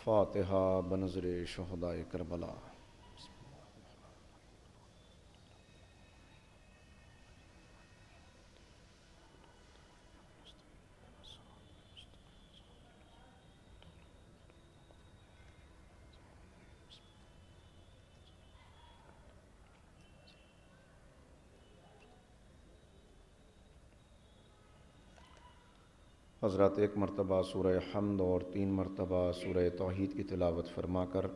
فاتحہ بنظر شہدائے کربلا۔ حضرات ایک مرتبہ سورہ حمد اور 3 مرتبہ سورہ توحید کی تلاوت فرما کر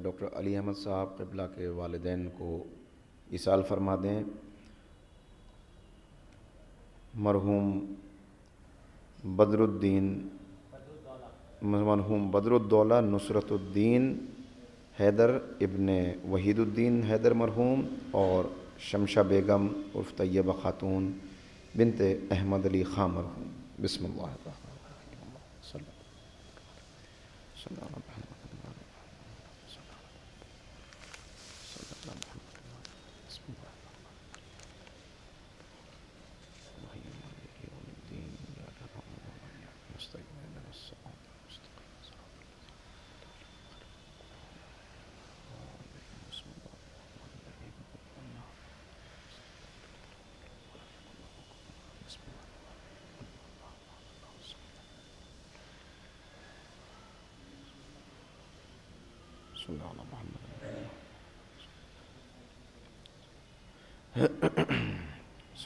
ڈاکٹر علی احمد صاحب قبلہ کے والدین کو ایصال فرما دیں۔ مرحوم بدر الدولہ نصرت الدین حیدر ابن وحید الدین حیدر مرحوم اور شمشہ بیگم عرف طیبہ خاتون بنت احمد علی خان مرحوم۔ بسم اللہ الرحمن الرحیم۔ صلی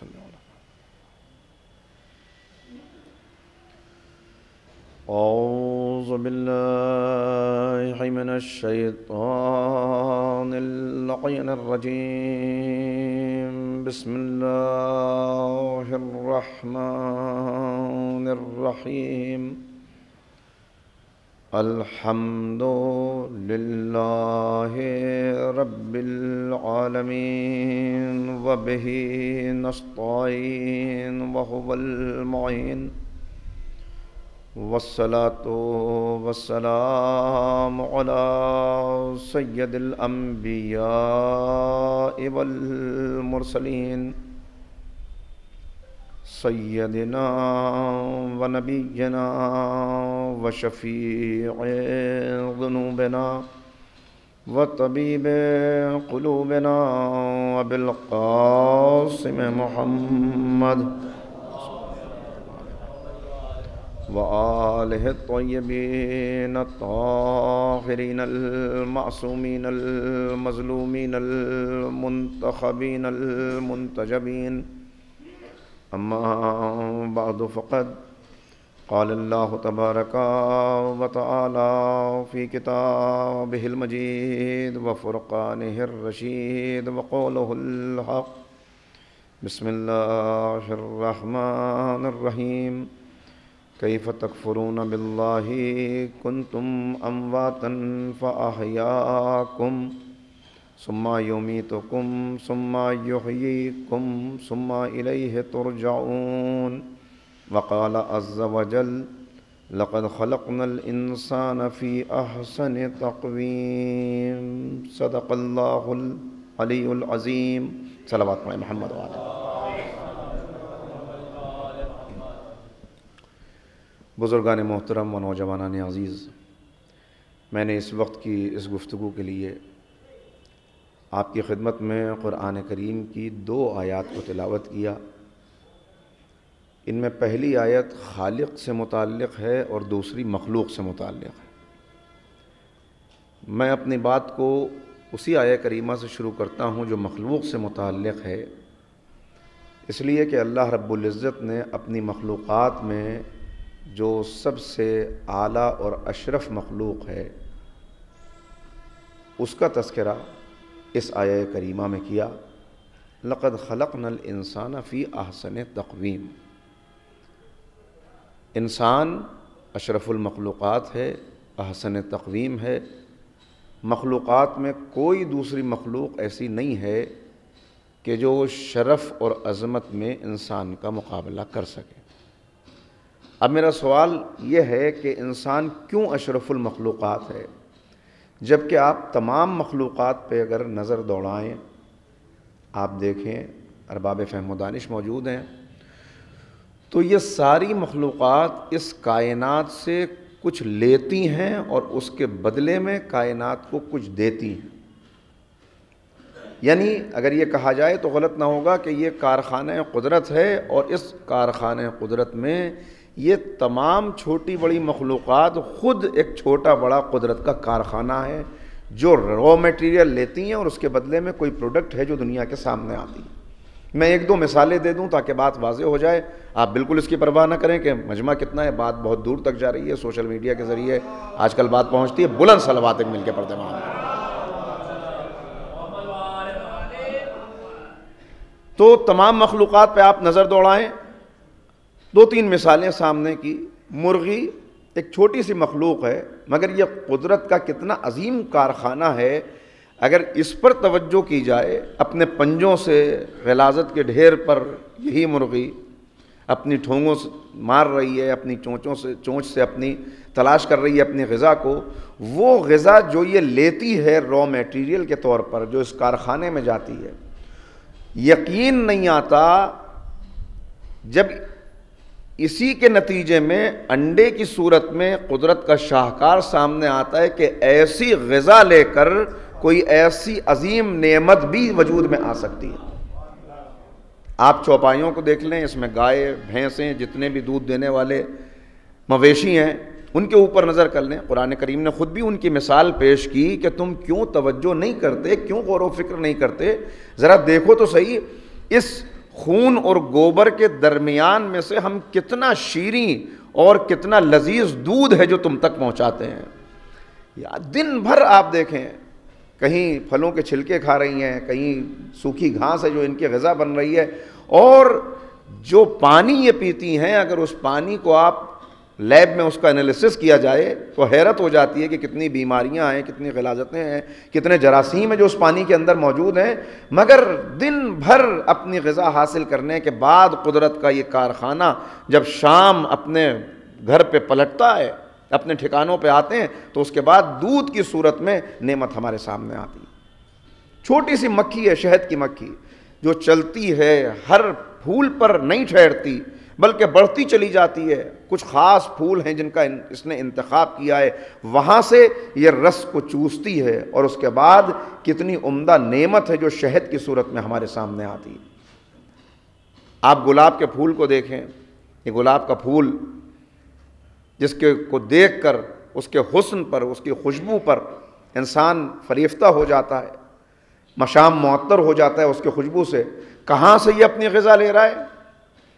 اللہ علیہ اعوذ باللہ من الشیطان اللعین الرجیم۔ بسم اللہ الرحمن الرحیم۔ الحمد للہ رب العالمین وبہ نستعین وہو المعین والصلاة والسلام علی سید الانبیاء والمرسلین سیدنا و نبینا و شفیع ذنوبنا و طبیب قلوبنا وبالقاسم محمد وآلہ الطیبین الطاہرین المعصومین المظلومین المنتخبین المنتجبین۔ اما بعد فقد قال اللہ تبارک و تعالی فی کتابہ المجید وفرقانہ الرشید وقولہ الحق۔ بسم اللہ الرحمن الرحیم۔ کیف تکفرون باللہ کنتم امواتا فاحیاکم ثم یمیتکم ثم یحییکم ثم الیہ ترجعون۔ وقال عز وجل لقد خلقنا الانسان فی احسن تقویم۔ صدق اللہ العلی العظیم۔ صلوات پڑھیں محمد وعلیہ۔ بزرگان محترم و نوجوانان عزیز، میں نے اس وقت کی اس گفتگو کے لیے آپ کی خدمت میں قرآن کریم کی 2 آیات کو تلاوت کیا۔ ان میں پہلی آیت خالق سے متعلق ہے اور دوسری مخلوق سے متعلق ہے۔ میں اپنی بات کو اسی آیہ کریمہ سے شروع کرتا ہوں جو مخلوق سے متعلق ہے، اس لیے کہ اللہ رب العزت نے اپنی مخلوقات میں جو سب سے اعلیٰ اور اشرف مخلوق ہے اس کا تذکرہ اس آیہ کریمہ میں کیا۔ لقد خلقنا الانسان فی احسن تقویم۔ انسان اشرف المخلوقات ہے، احسن تقویم ہے۔ مخلوقات میں کوئی دوسری مخلوق ایسی نہیں ہے کہ جو شرف اور عظمت میں انسان کا مقابلہ کر سکے۔ اب میرا سوال یہ ہے کہ انسان کیوں اشرف المخلوقات ہے، جبکہ آپ تمام مخلوقات پہ اگر نظر دوڑائیں، آپ دیکھیں ارباب فہم و دانش موجود ہیں، تو یہ ساری مخلوقات اس کائنات سے کچھ لیتی ہیں اور اس کے بدلے میں کائنات کو کچھ دیتی ہیں. یعنی اگر یہ کہا جائے تو غلط نہ ہوگا کہ یہ کارخانہ قدرت ہے، اور اس کارخانہ قدرت میں یہ تمام چھوٹی بڑی مخلوقات خود ایک چھوٹا بڑا قدرت کا کارخانہ ہے جو را میٹیریل لیتی ہیں اور اس کے بدلے میں کوئی پروڈکٹ ہے جو دنیا کے سامنے آتی ہے. میں ایک دو مثالیں دے دوں تاکہ بات واضح ہو جائے. آپ بالکل اس کی پرواہ نہ کریں کہ مجمع کتنا ہے، بات بہت دور تک جا رہی ہے. سوشل میڈیا کے ذریعے آج کل بات پہنچتی ہے. بلند صلوات ایک مل کے پڑھتے ہیں. تو تمام مخلوقات پہ آپ نظر دوڑائیں. دو تین مثالیں سامنے کی. مرغی ایک چھوٹی سی مخلوق ہے، مگر یہ قدرت کا کتنا عظیم کارخانہ ہے. اگر اس پر توجہ کی جائے، اپنے پنجوں سے غلاظت کے ڈھیر پر یہی مرغی اپنی ٹھونگوں سے مار رہی ہے، اپنی چونچ سے اپنی تلاش کر رہی ہے اپنی غذا کو. وہ غذا جو یہ لیتی ہے را میٹیریل کے طور پر، جو اس کارخانے میں جاتی ہے، یقین نہیں آتا جب اسی کے نتیجے میں انڈے کی صورت میں قدرت کا شاہکار سامنے آتا ہے کہ ایسی غذا لے کر کوئی ایسی عظیم نعمت بھی وجود میں آ سکتی ہے. آپ چوپائیوں کو دیکھ لیں، اس میں گائے بھینسیں جتنے بھی دودھ دینے والے مویشی ہیں ان کے اوپر نظر کر لیں. قرآن کریم نے خود بھی ان کی مثال پیش کی کہ تم کیوں توجہ نہیں کرتے، کیوں غور و فکر نہیں کرتے. ذرا دیکھو تو صحیح، اس خون اور گوبر کے درمیان میں سے ہم کتنا شیریں اور کتنا لذیذ دودھ ہے جو تم تک پہنچاتے ہیں. یا دن بھر آپ دیکھیں، کہیں پھلوں کے چھلکے کھا رہی ہیں، کہیں سوکھی گھاس ہے جو ان کی غذا بن رہی ہے، اور جو پانی یہ پیتی ہیں، اگر اس پانی کو آپ لیب میں اس کا انالیسس کیا جائے تو حیرت ہو جاتی ہے کہ کتنی بیماریاں ہیں، کتنی غلاظتیں ہیں، کتنے جراثیم ہیں جو اس پانی کے اندر موجود ہیں. مگر دن بھر اپنی غذا حاصل کرنے کے بعد قدرت کا یہ کارخانہ جب شام اپنے گھر پہ پلٹتا ہے، اپنے ٹھکانوں پہ آتے ہیں، تو اس کے بعد دودھ کی صورت میں نعمت ہمارے سامنے آتی. چھوٹی سی مکھی ہے، شہد کی مکھی، جو چلتی ہے، ہر پھول پر نہیں ٹھہرتی بلکہ بڑھتی چلی جاتی ہے. کچھ خاص پھول ہیں جن کا اس نے انتخاب کیا ہے، وہاں سے یہ رس کو چوستی ہے، اور اس کے بعد کتنی عمدہ نعمت ہے جو شہد کی صورت میں ہمارے سامنے آتی ہے. آپ گلاب کے پھول کو دیکھیں. یہ گلاب کا پھول جس کے کو دیکھ کر اس کے حسن پر، اس کی خوشبو پر انسان فریفتہ ہو جاتا ہے، مشام معطر ہو جاتا ہے اس کے خوشبو سے. کہاں سے یہ اپنی غذا لے رہا ہے؟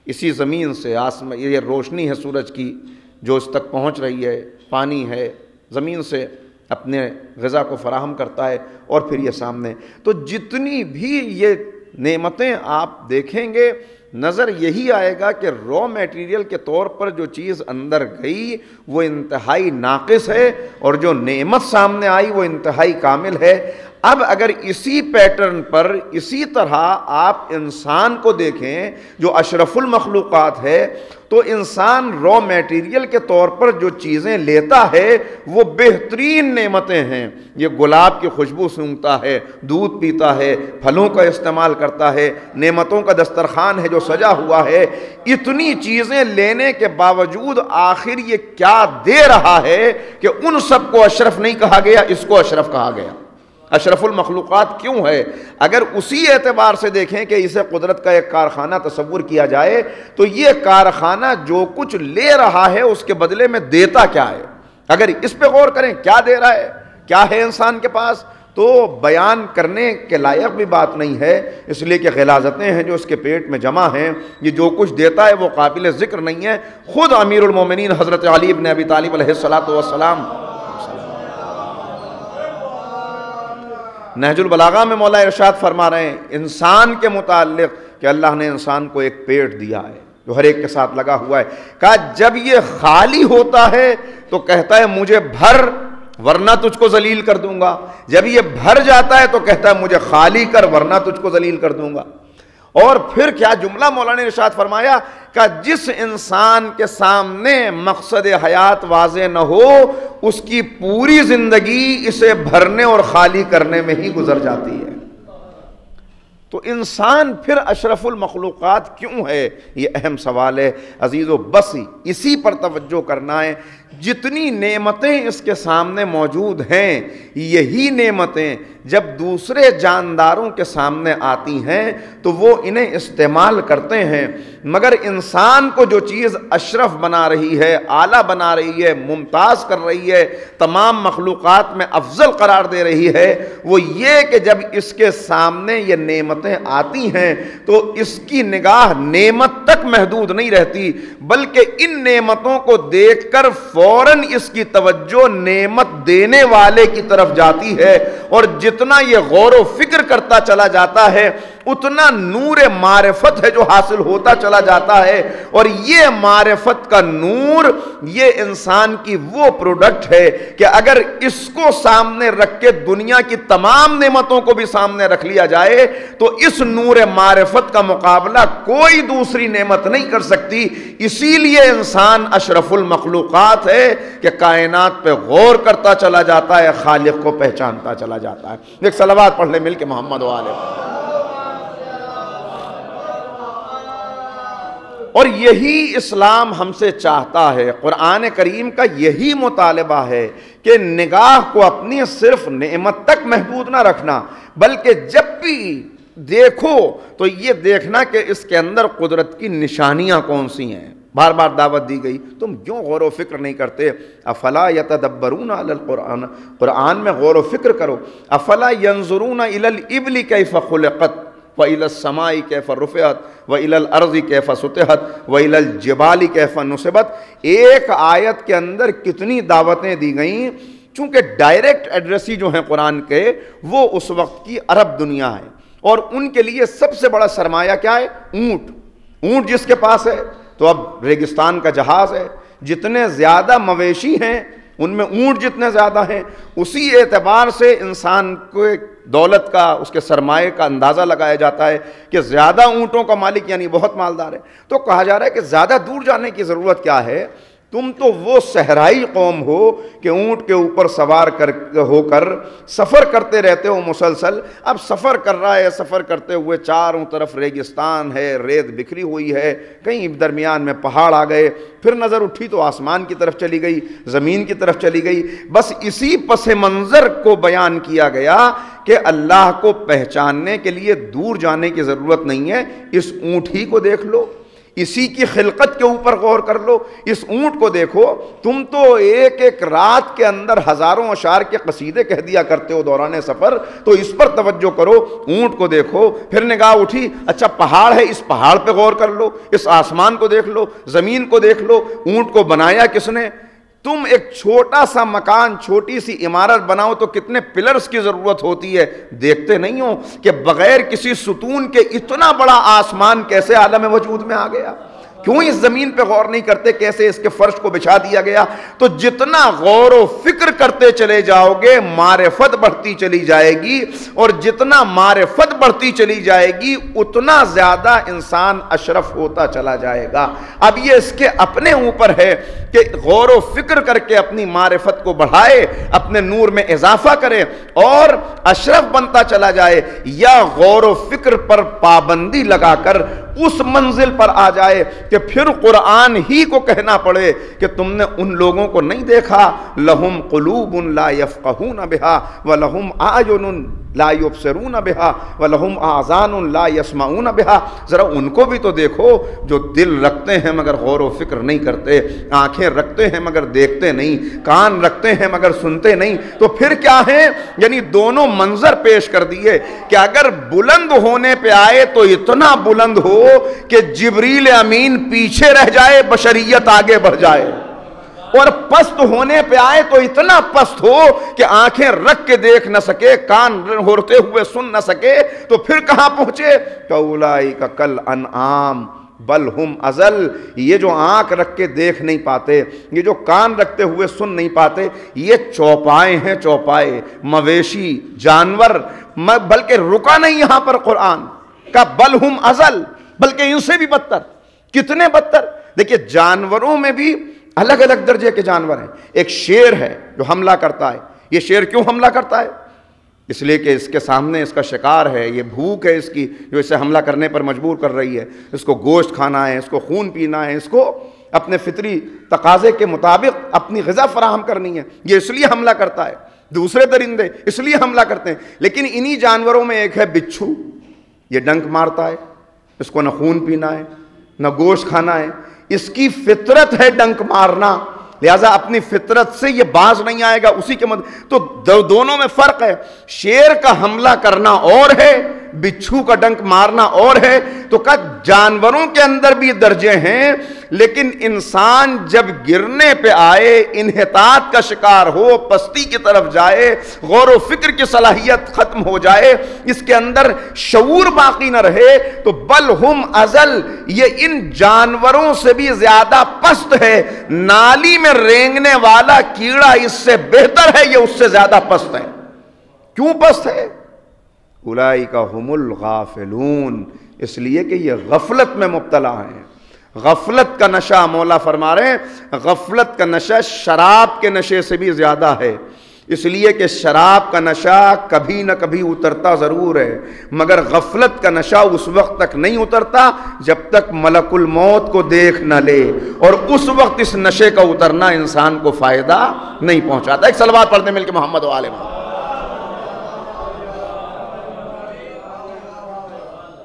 اسی زمین سے. آسمان، یہ روشنی ہے سورج کی جو اس تک پہنچ رہی ہے، پانی ہے، زمین سے اپنے غذا کو فراہم کرتا ہے، اور پھر یہ سامنے. تو جتنی بھی یہ نعمتیں آپ دیکھیں گے، نظر یہی آئے گا کہ را میٹیریل کے طور پر جو چیز اندر گئی وہ انتہائی ناقص ہے، اور جو نعمت سامنے آئی وہ انتہائی کامل ہے. اب اگر اسی پیٹرن پر اسی طرح آپ انسان کو دیکھیں جو اشرف المخلوقات ہے، تو انسان را میٹیریل کے طور پر جو چیزیں لیتا ہے وہ بہترین نعمتیں ہیں. یہ گلاب کی خوشبو سونگھتا ہے، دودھ پیتا ہے، پھلوں کا استعمال کرتا ہے، نعمتوں کا دسترخوان ہے جو سجا ہوا ہے. اتنی چیزیں لینے کے باوجود آخر یہ کیا دے رہا ہے کہ ان سب کو اشرف نہیں کہا گیا، اس کو اشرف کہا گیا. اشرف المخلوقات کیوں ہے؟ اگر اسی اعتبار سے دیکھیں کہ اسے قدرت کا ایک کارخانہ تصور کیا جائے تو یہ کارخانہ جو کچھ لے رہا ہے اس کے بدلے میں دیتا کیا ہے. اگر اس پہ غور کریں کیا دے رہا ہے، کیا ہے انسان کے پاس، تو بیان کرنے کے لائق بھی بات نہیں ہے، اس لیے کہ غلاظتیں ہیں جو اس کے پیٹ میں جمع ہیں. یہ جو کچھ دیتا ہے وہ قابل ذکر نہیں ہے. خود امیر المومنین حضرت علی بن ابی طالب علیہ السلام نہج البلاغہ میں مولا ارشاد فرما رہے ہیں انسان کے متعلق کہ اللہ نے انسان کو ایک پیٹ دیا ہے جو ہر ایک کے ساتھ لگا ہوا ہے. کہا جب یہ خالی ہوتا ہے تو کہتا ہے مجھے بھر ورنہ تجھ کو ذلیل کر دوں گا. جب یہ بھر جاتا ہے تو کہتا ہے مجھے خالی کر ورنہ تجھ کو ذلیل کر دوں گا. اور پھر کیا جملہ مولا نے ارشاد فرمایا کہ جس انسان کے سامنے مقصد حیات واضح نہ ہو اس کی پوری زندگی اسے بھرنے اور خالی کرنے میں ہی گزر جاتی ہے. تو انسان پھر اشرف المخلوقات کیوں ہے؟ یہ اہم سوال ہے عزیزو، بس اسی پر توجہ کرنا ہے۔ جتنی نعمتیں اس کے سامنے موجود ہیں، یہی نعمتیں جب دوسرے جانداروں کے سامنے آتی ہیں تو وہ انہیں استعمال کرتے ہیں، مگر انسان کو جو چیز اشرف بنا رہی ہے، اعلیٰ بنا رہی ہے، ممتاز کر رہی ہے، تمام مخلوقات میں افضل قرار دے رہی ہے، وہ یہ کہ جب اس کے سامنے یہ نعمتیں آتی ہیں تو اس کی نگاہ نعمت تک محدود نہیں رہتی، بلکہ ان نعمتوں کو دیکھ کر فوراً اس کی توجہ نعمت دینے والے کی طرف جاتی ہے، اور جتنا یہ غور و فکر کرتا چلا جاتا ہے اتنا نور معرفت ہے جو حاصل ہوتا چلا جاتا ہے، اور یہ معرفت کا نور یہ انسان کی وہ پروڈکٹ ہے کہ اگر اس کو سامنے رکھ کے دنیا کی تمام نعمتوں کو بھی سامنے رکھ لیا جائے تو اس نور معرفت کا مقابلہ کوئی دوسری نعمت نہیں کر سکتی۔ اسی لیے انسان اشرف المخلوقات ہے کہ کائنات پہ غور کرتا چلا جاتا ہے، خالق کو پہچانتا چلا جاتا ہے۔ ایک صلوات پڑھ لے مل کے محمد و آلہ۔ اور یہی اسلام ہم سے چاہتا ہے، قرآن کریم کا یہی مطالبہ ہے کہ نگاہ کو اپنی صرف نعمت تک محدود نہ رکھنا، بلکہ جب بھی دیکھو تو یہ دیکھنا کہ اس کے اندر قدرت کی نشانیاں کون سی ہیں۔ بار بار دعوت دی گئی، تم کیوں غور و فکر نہیں کرتے؟ افلا یتدبرون علی القرآن، قرآن میں غور و فکر کرو۔ افلا ینظرون الی الابل کیف خلقت وَإِلَى السَّمَاءِ كَيْفَ رُفِعَتْ وَإِلَى الْأَرْضِ كَيْفَ سُطِحَتْ وَإِلَى الْجِبَالِ كَيْفَ نُصِبَتْ۔ ایک آیت کے اندر کتنی دعوتیں دی گئیں، چونکہ ڈائریکٹ ایڈریسی جو ہیں قرآن کے وہ اس وقت کی عرب دنیا ہے، اور ان کے لیے سب سے بڑا سرمایہ کیا ہے؟ اونٹ جس کے پاس ہے تو اب ریگستان کا جہاز ہے، جتنے زیادہ مویشی ہیں ان میں اونٹ جتنے زیادہ ہیں، اسی اعتبار سے انسان کو دولت کا، اس کے سرمایے کا اندازہ لگایا جاتا ہے کہ زیادہ اونٹوں کا مالک یعنی بہت مالدار ہے۔ تو کہا جا رہا ہے کہ زیادہ دور جانے کی ضرورت کیا ہے، تم تو وہ صحرائی قوم ہو کہ اونٹ کے اوپر سوار ہو کر سفر کرتے رہتے ہو مسلسل۔ اب سفر کر رہا ہے، سفر کرتے ہوئے چاروں طرف ریگستان ہے، ریت بکھری ہوئی ہے، کہیں درمیان میں پہاڑ آ گئے، پھر نظر اٹھی تو آسمان کی طرف چلی گئی، زمین کی طرف چلی گئی۔ بس اسی پس منظر کو بیان کیا گیا کہ اللہ کو پہچاننے کے لیے دور جانے کی ضرورت نہیں ہے، اس اونٹ ہی کو دیکھ لو، اسی کی خلقت کے اوپر غور کر لو، اس اونٹ کو دیکھو۔ تم تو ایک ایک رات کے اندر ہزاروں اشعار کے قصیدے کہہ دیا کرتے ہو دوران سفر، تو اس پر توجہ کرو، اونٹ کو دیکھو۔ پھر نگاہ اٹھی، اچھا پہاڑ ہے، اس پہاڑ پہ غور کر لو، اس آسمان کو دیکھ لو، زمین کو دیکھ لو، اونٹ کو بنایا کس نے؟ تم ایک چھوٹا سا مکان، چھوٹی سی عمارت بناؤ تو کتنے پلرز کی ضرورت ہوتی ہے، دیکھتے نہیں ہو کہ بغیر کسی ستون کے اتنا بڑا آسمان کیسے عالم وجود میں آ گیا؟ کیوں اس زمین پہ غور نہیں کرتے کیسے اس کے فرش کو بچھا دیا گیا؟ تو جتنا غور و فکر کرتے چلے جاؤ گے معرفت بڑھتی چلی جائے گی، اور جتنا معرفت بڑھتی چلی جائے گی اتنا زیادہ انسان اشرف ہوتا چلا جائے گا۔ اب یہ اس کے اپنے اوپر ہے کہ غور و فکر کر کے اپنی معرفت کو بڑھائے، اپنے نور میں اضافہ کرے اور اشرف بنتا چلا جائے، یا غور و فکر پر پابندی لگا کر اس منزل پر آ جائے کہ پھر قرآن ہی کو کہنا پڑے کہ تم نے ان لوگوں کو نہیں دیکھا، لہم قلوب لا یفقہون بہا ولہم اعین لا یبصرون بہا ولہم آذان لا یسمعون بہا۔ ذرا ان کو بھی تو دیکھو جو دل رکھتے ہیں مگر غور و فکر نہیں کرتے، آنکھیں رکھتے ہیں مگر دیکھتے نہیں، کان رکھتے ہیں مگر سنتے نہیں۔ تو پھر کیا ہے؟ یعنی دونوں منظر پیش کر دیے کہ اگر بلند ہونے پہ آئے تو اتنا بلند ہو کہ جبریل امین پیچھے رہ جائے، بشریت آگے بڑھ جائے، اور پست ہونے پہ آئے تو اتنا پست ہو کہ آنکھیں رکھ کے دیکھ نہ سکے، کان ہوتے ہوئے سن نہ سکے۔ تو پھر کہاں پہنچے؟ اولئک کالانعام بل ہم اضل۔ یہ جو آنکھ رکھ کے دیکھ نہیں پاتے، یہ جو کان رکھتے ہوئے سن نہیں پاتے، یہ چوپائے ہیں، چوپائے، مویشی، جانور۔ بلکہ رکا نہیں یہاں پر قرآن کا، بل ہم اضل، بلکہ ان سے بھی بدتر۔ کتنے بدتر؟ دیکھیے جانوروں میں بھی الگ الگ درجے کے جانور ہیں۔ ایک شیر ہے جو حملہ کرتا ہے۔ یہ شیر کیوں حملہ کرتا ہے؟ اس لیے کہ اس کے سامنے اس کا شکار ہے، یہ بھوک ہے اس کی جو اسے حملہ کرنے پر مجبور کر رہی ہے، اس کو گوشت کھانا ہے، اس کو خون پینا ہے، اس کو اپنے فطری تقاضے کے مطابق اپنی غذا فراہم کرنی ہے، یہ اس لیے حملہ کرتا ہے۔ دوسرے درندے اس لیے حملہ کرتے ہیں، لیکن انہی جانوروں میں ایک ہے بچھو، یہ ڈنک مارتا ہے، اس کو نہ خون پینا ہے نہ گوشت کھانا ہے، اس کی فطرت ہے ڈنک مارنا، لہذا اپنی فطرت سے یہ باز نہیں آئے گا، اسی کے تو دونوں میں فرق ہے۔ شیر کا حملہ کرنا اور ہے، بچھو کا ڈنک مارنا اور ہے۔ تو کہا جانوروں کے اندر بھی درجے ہیں، لیکن انسان جب گرنے پہ آئے، انحطاط کا شکار ہو، پستی کی طرف جائے، غور و فکر کی صلاحیت ختم ہو جائے، اس کے اندر شعور باقی نہ رہے، تو بل ہم ازل، یہ ان جانوروں سے بھی زیادہ پست ہے۔ نالی میں رینگنے والا کیڑا اس سے بہتر ہے، یہ اس سے زیادہ پست ہے۔ کیوں پست ہے؟ اولئک هم الغافلون، اس لیے کہ یہ غفلت میں مبتلا ہیں۔ غفلت کا نشہ، مولا فرما رہے ہیں غفلت کا نشہ شراب کے نشے سے بھی زیادہ ہے، اس لیے کہ شراب کا نشہ کبھی نہ کبھی اترتا ضرور ہے، مگر غفلت کا نشہ اس وقت تک نہیں اترتا جب تک ملک الموت کو دیکھ نہ لے، اور اس وقت اس نشے کا اترنا انسان کو فائدہ نہیں پہنچاتا۔ ایک صلوات پڑھتے مل کے محمد و آل محمد۔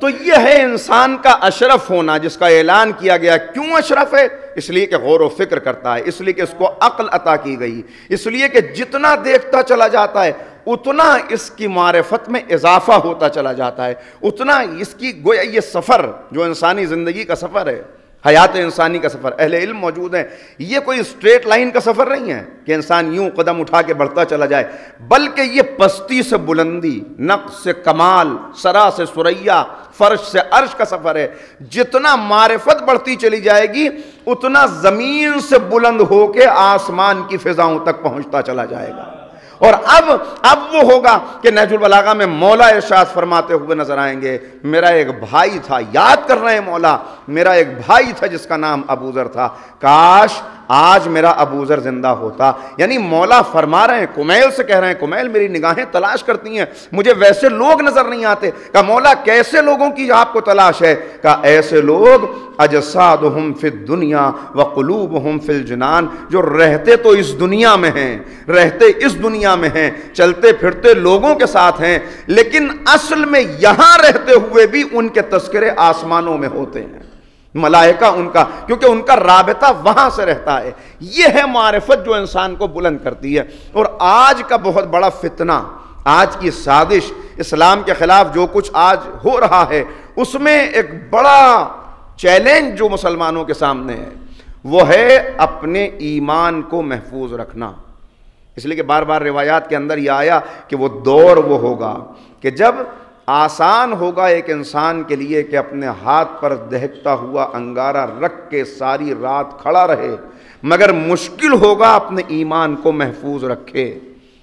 تو یہ ہے انسان کا اشرف ہونا، جس کا اعلان کیا گیا۔ کیوں اشرف ہے؟ اس لیے کہ غور و فکر کرتا ہے، اس لیے کہ اس کو عقل عطا کی گئی، اس لیے کہ جتنا دیکھتا چلا جاتا ہے اتنا اس کی معرفت میں اضافہ ہوتا چلا جاتا ہے، اتنا اس کی گویا یہ سفر جو انسانی زندگی کا سفر ہے، حیات انسانی کا سفر، اہل علم موجود ہیں، یہ کوئی اسٹریٹ لائن کا سفر نہیں ہے کہ انسان یوں قدم اٹھا کے بڑھتا چلا جائے، بلکہ یہ پستی سے بلندی، نقص سے کمال، سرا سے ثریا، فرش سے عرش کا سفر ہے۔ جتنا معرفت بڑھتی چلی جائے گی اتنا زمین سے بلند ہو کے آسمان کی فضاؤں تک پہنچتا چلا جائے گا۔ اور اب وہ ہوگا کہ نہج البلاغہ میں مولا ارشاد فرماتے ہوئے نظر آئیں گے، میرا ایک بھائی تھا، یاد کر رہے ہیں مولا، میرا ایک بھائی تھا جس کا نام ابو ذر تھا، کاش آج میرا ابو ذر زندہ ہوتا۔ یعنی مولا فرما رہے ہیں، کمیل سے کہہ رہے ہیں، کمیل میری نگاہیں تلاش کرتی ہیں، مجھے ویسے لوگ نظر نہیں آتے۔ کہا مولا کیسے لوگوں کی آپ کو تلاش ہے؟ کہا ایسے لوگ اجسادہم فی الدنیا وقلوبہم فی الجنان، جو رہتے تو اس دنیا میں ہیں، رہتے اس دنیا میں ہیں، چلتے پھرتے لوگوں کے ساتھ ہیں، لیکن اصل میں یہاں رہتے ہوئے بھی ان کے تذکرے آسمانوں میں ہوتے ہیں، ملائکہ ان کا، کیونکہ ان کا رابطہ وہاں سے رہتا ہے۔ یہ ہے معرفت جو انسان کو بلند کرتی ہے۔ اور آج کا بہت بڑا فتنہ، آج کی سازش، اسلام کے خلاف جو کچھ آج ہو رہا ہے، اس میں ایک بڑا چیلنج جو مسلمانوں کے سامنے ہے وہ ہے اپنے ایمان کو محفوظ رکھنا۔ اس لیے کہ بار بار روایات کے اندر یہ آیا کہ وہ دور وہ ہوگا کہ جب آسان ہوگا ایک انسان کے لیے کہ اپنے ہاتھ پر دہکتا ہوا انگارہ رکھ کے ساری رات کھڑا رہے، مگر مشکل ہوگا اپنے ایمان کو محفوظ رکھے۔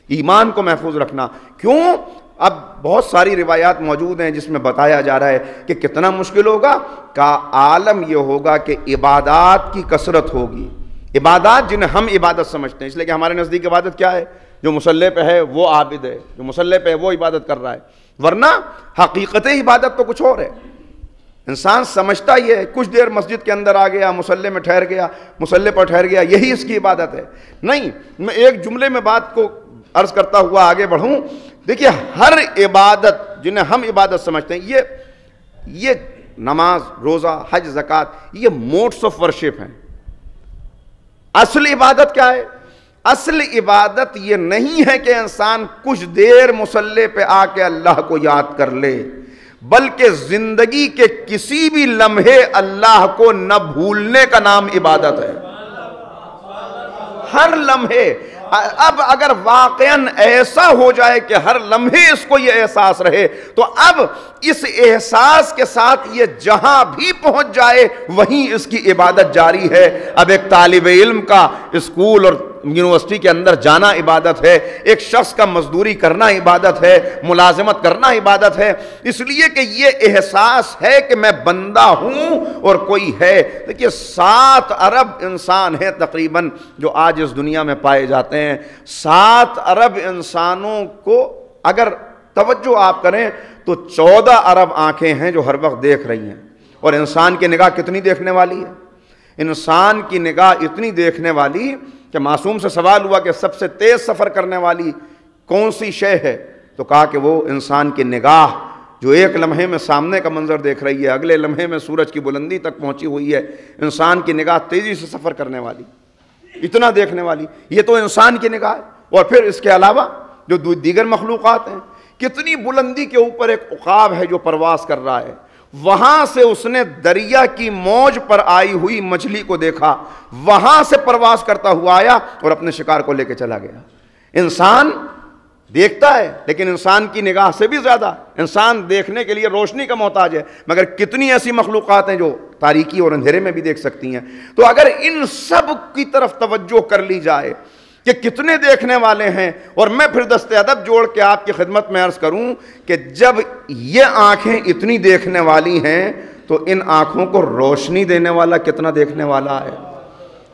ایمان کو محفوظ رکھنا کیوں؟ اب بہت ساری روایات موجود ہیں جس میں بتایا جا رہا ہے کہ کتنا مشکل ہوگا۔ کا عالم یہ ہوگا کہ عبادات کی کثرت ہوگی، عبادات جنہیں ہم عبادت سمجھتے ہیں، اس لیے کہ ہمارے نزدیک عبادت کیا ہے؟ جو مصلی پہ ہے وہ عابد ہے، جو مصلی پہ ہے وہ عبادت کر رہا ہے، ورنہ حقیقت عبادت تو کچھ اور ہے۔ انسان سمجھتا یہ ہے کچھ دیر مسجد کے اندر آ گیا، مصلی میں ٹھہر گیا، مصلی پر ٹھہر گیا، یہی اس کی عبادت ہے۔ نہیں، میں ایک جملے میں بات کو عرض کرتا ہوا آگے بڑھوں۔ دیکھیے ہر عبادت جنہیں ہم عبادت سمجھتے ہیں، یہ نماز، روزہ، حج، زکوٰۃ، یہ موڈس آف ورشپ ہیں۔ اصل عبادت کیا ہے؟ اصل عبادت یہ نہیں ہے کہ انسان کچھ دیر مصلی پہ آ کے اللہ کو یاد کر لے، بلکہ زندگی کے کسی بھی لمحے اللہ کو نہ بھولنے کا نام عبادت ہے۔ ہر لمحے، اب اگر واقعاً ایسا ہو جائے کہ ہر لمحے اس کو یہ احساس رہے، تو اب اس احساس کے ساتھ یہ جہاں بھی پہنچ جائے وہیں اس کی عبادت جاری ہے۔ اب ایک طالب علم کا اسکول اور یونیورسٹی کے اندر جانا عبادت ہے، ایک شخص کا مزدوری کرنا عبادت ہے، ملازمت کرنا عبادت ہے، اس لیے کہ یہ احساس ہے کہ میں بندہ ہوں اور کوئی ہے۔ دیکھیے 7 ارب انسان ہیں تقریباً جو آج اس دنیا میں پائے جاتے ہیں۔ 7 ارب انسانوں کو اگر توجہ آپ کریں تو 14 ارب آنکھیں ہیں جو ہر وقت دیکھ رہی ہیں. اور انسان کی نگاہ کتنی دیکھنے والی ہے؟ انسان کی نگاہ اتنی دیکھنے والی کہ معصوم سے سوال ہوا کہ سب سے تیز سفر کرنے والی کون سی شے ہے؟ تو کہا کہ وہ انسان کی نگاہ جو ایک لمحے میں سامنے کا منظر دیکھ رہی ہے، اگلے لمحے میں سورج کی بلندی تک پہنچی ہوئی ہے. انسان کی نگاہ تیزی سے سفر کرنے والی، اتنا دیکھنے والی، یہ تو انسان کی نگاہ ہے. اور پھر اس کے علاوہ جو دیگر مخلوقات ہیں، کتنی بلندی کے اوپر ایک عقاب ہے جو پرواز کر رہا ہے. وہاں سے اس نے دریا کی موج پر آئی ہوئی مچھلی کو دیکھا، وہاں سے پرواز کرتا ہوا آیا اور اپنے شکار کو لے کے چلا گیا. انسان دیکھتا ہے لیکن انسان کی نگاہ سے بھی زیادہ انسان دیکھنے کے لیے روشنی کا محتاج ہے، مگر کتنی ایسی مخلوقات ہیں جو تاریکی اور اندھیرے میں بھی دیکھ سکتی ہیں. تو اگر ان سب کی طرف توجہ کر لی جائے کہ کتنے دیکھنے والے ہیں، اور میں پھر دست ادب جوڑ کے آپ کی خدمت میں عرض کروں کہ جب یہ آنکھیں اتنی دیکھنے والی ہیں تو ان آنکھوں کو روشنی دینے والا کتنا دیکھنے والا ہے،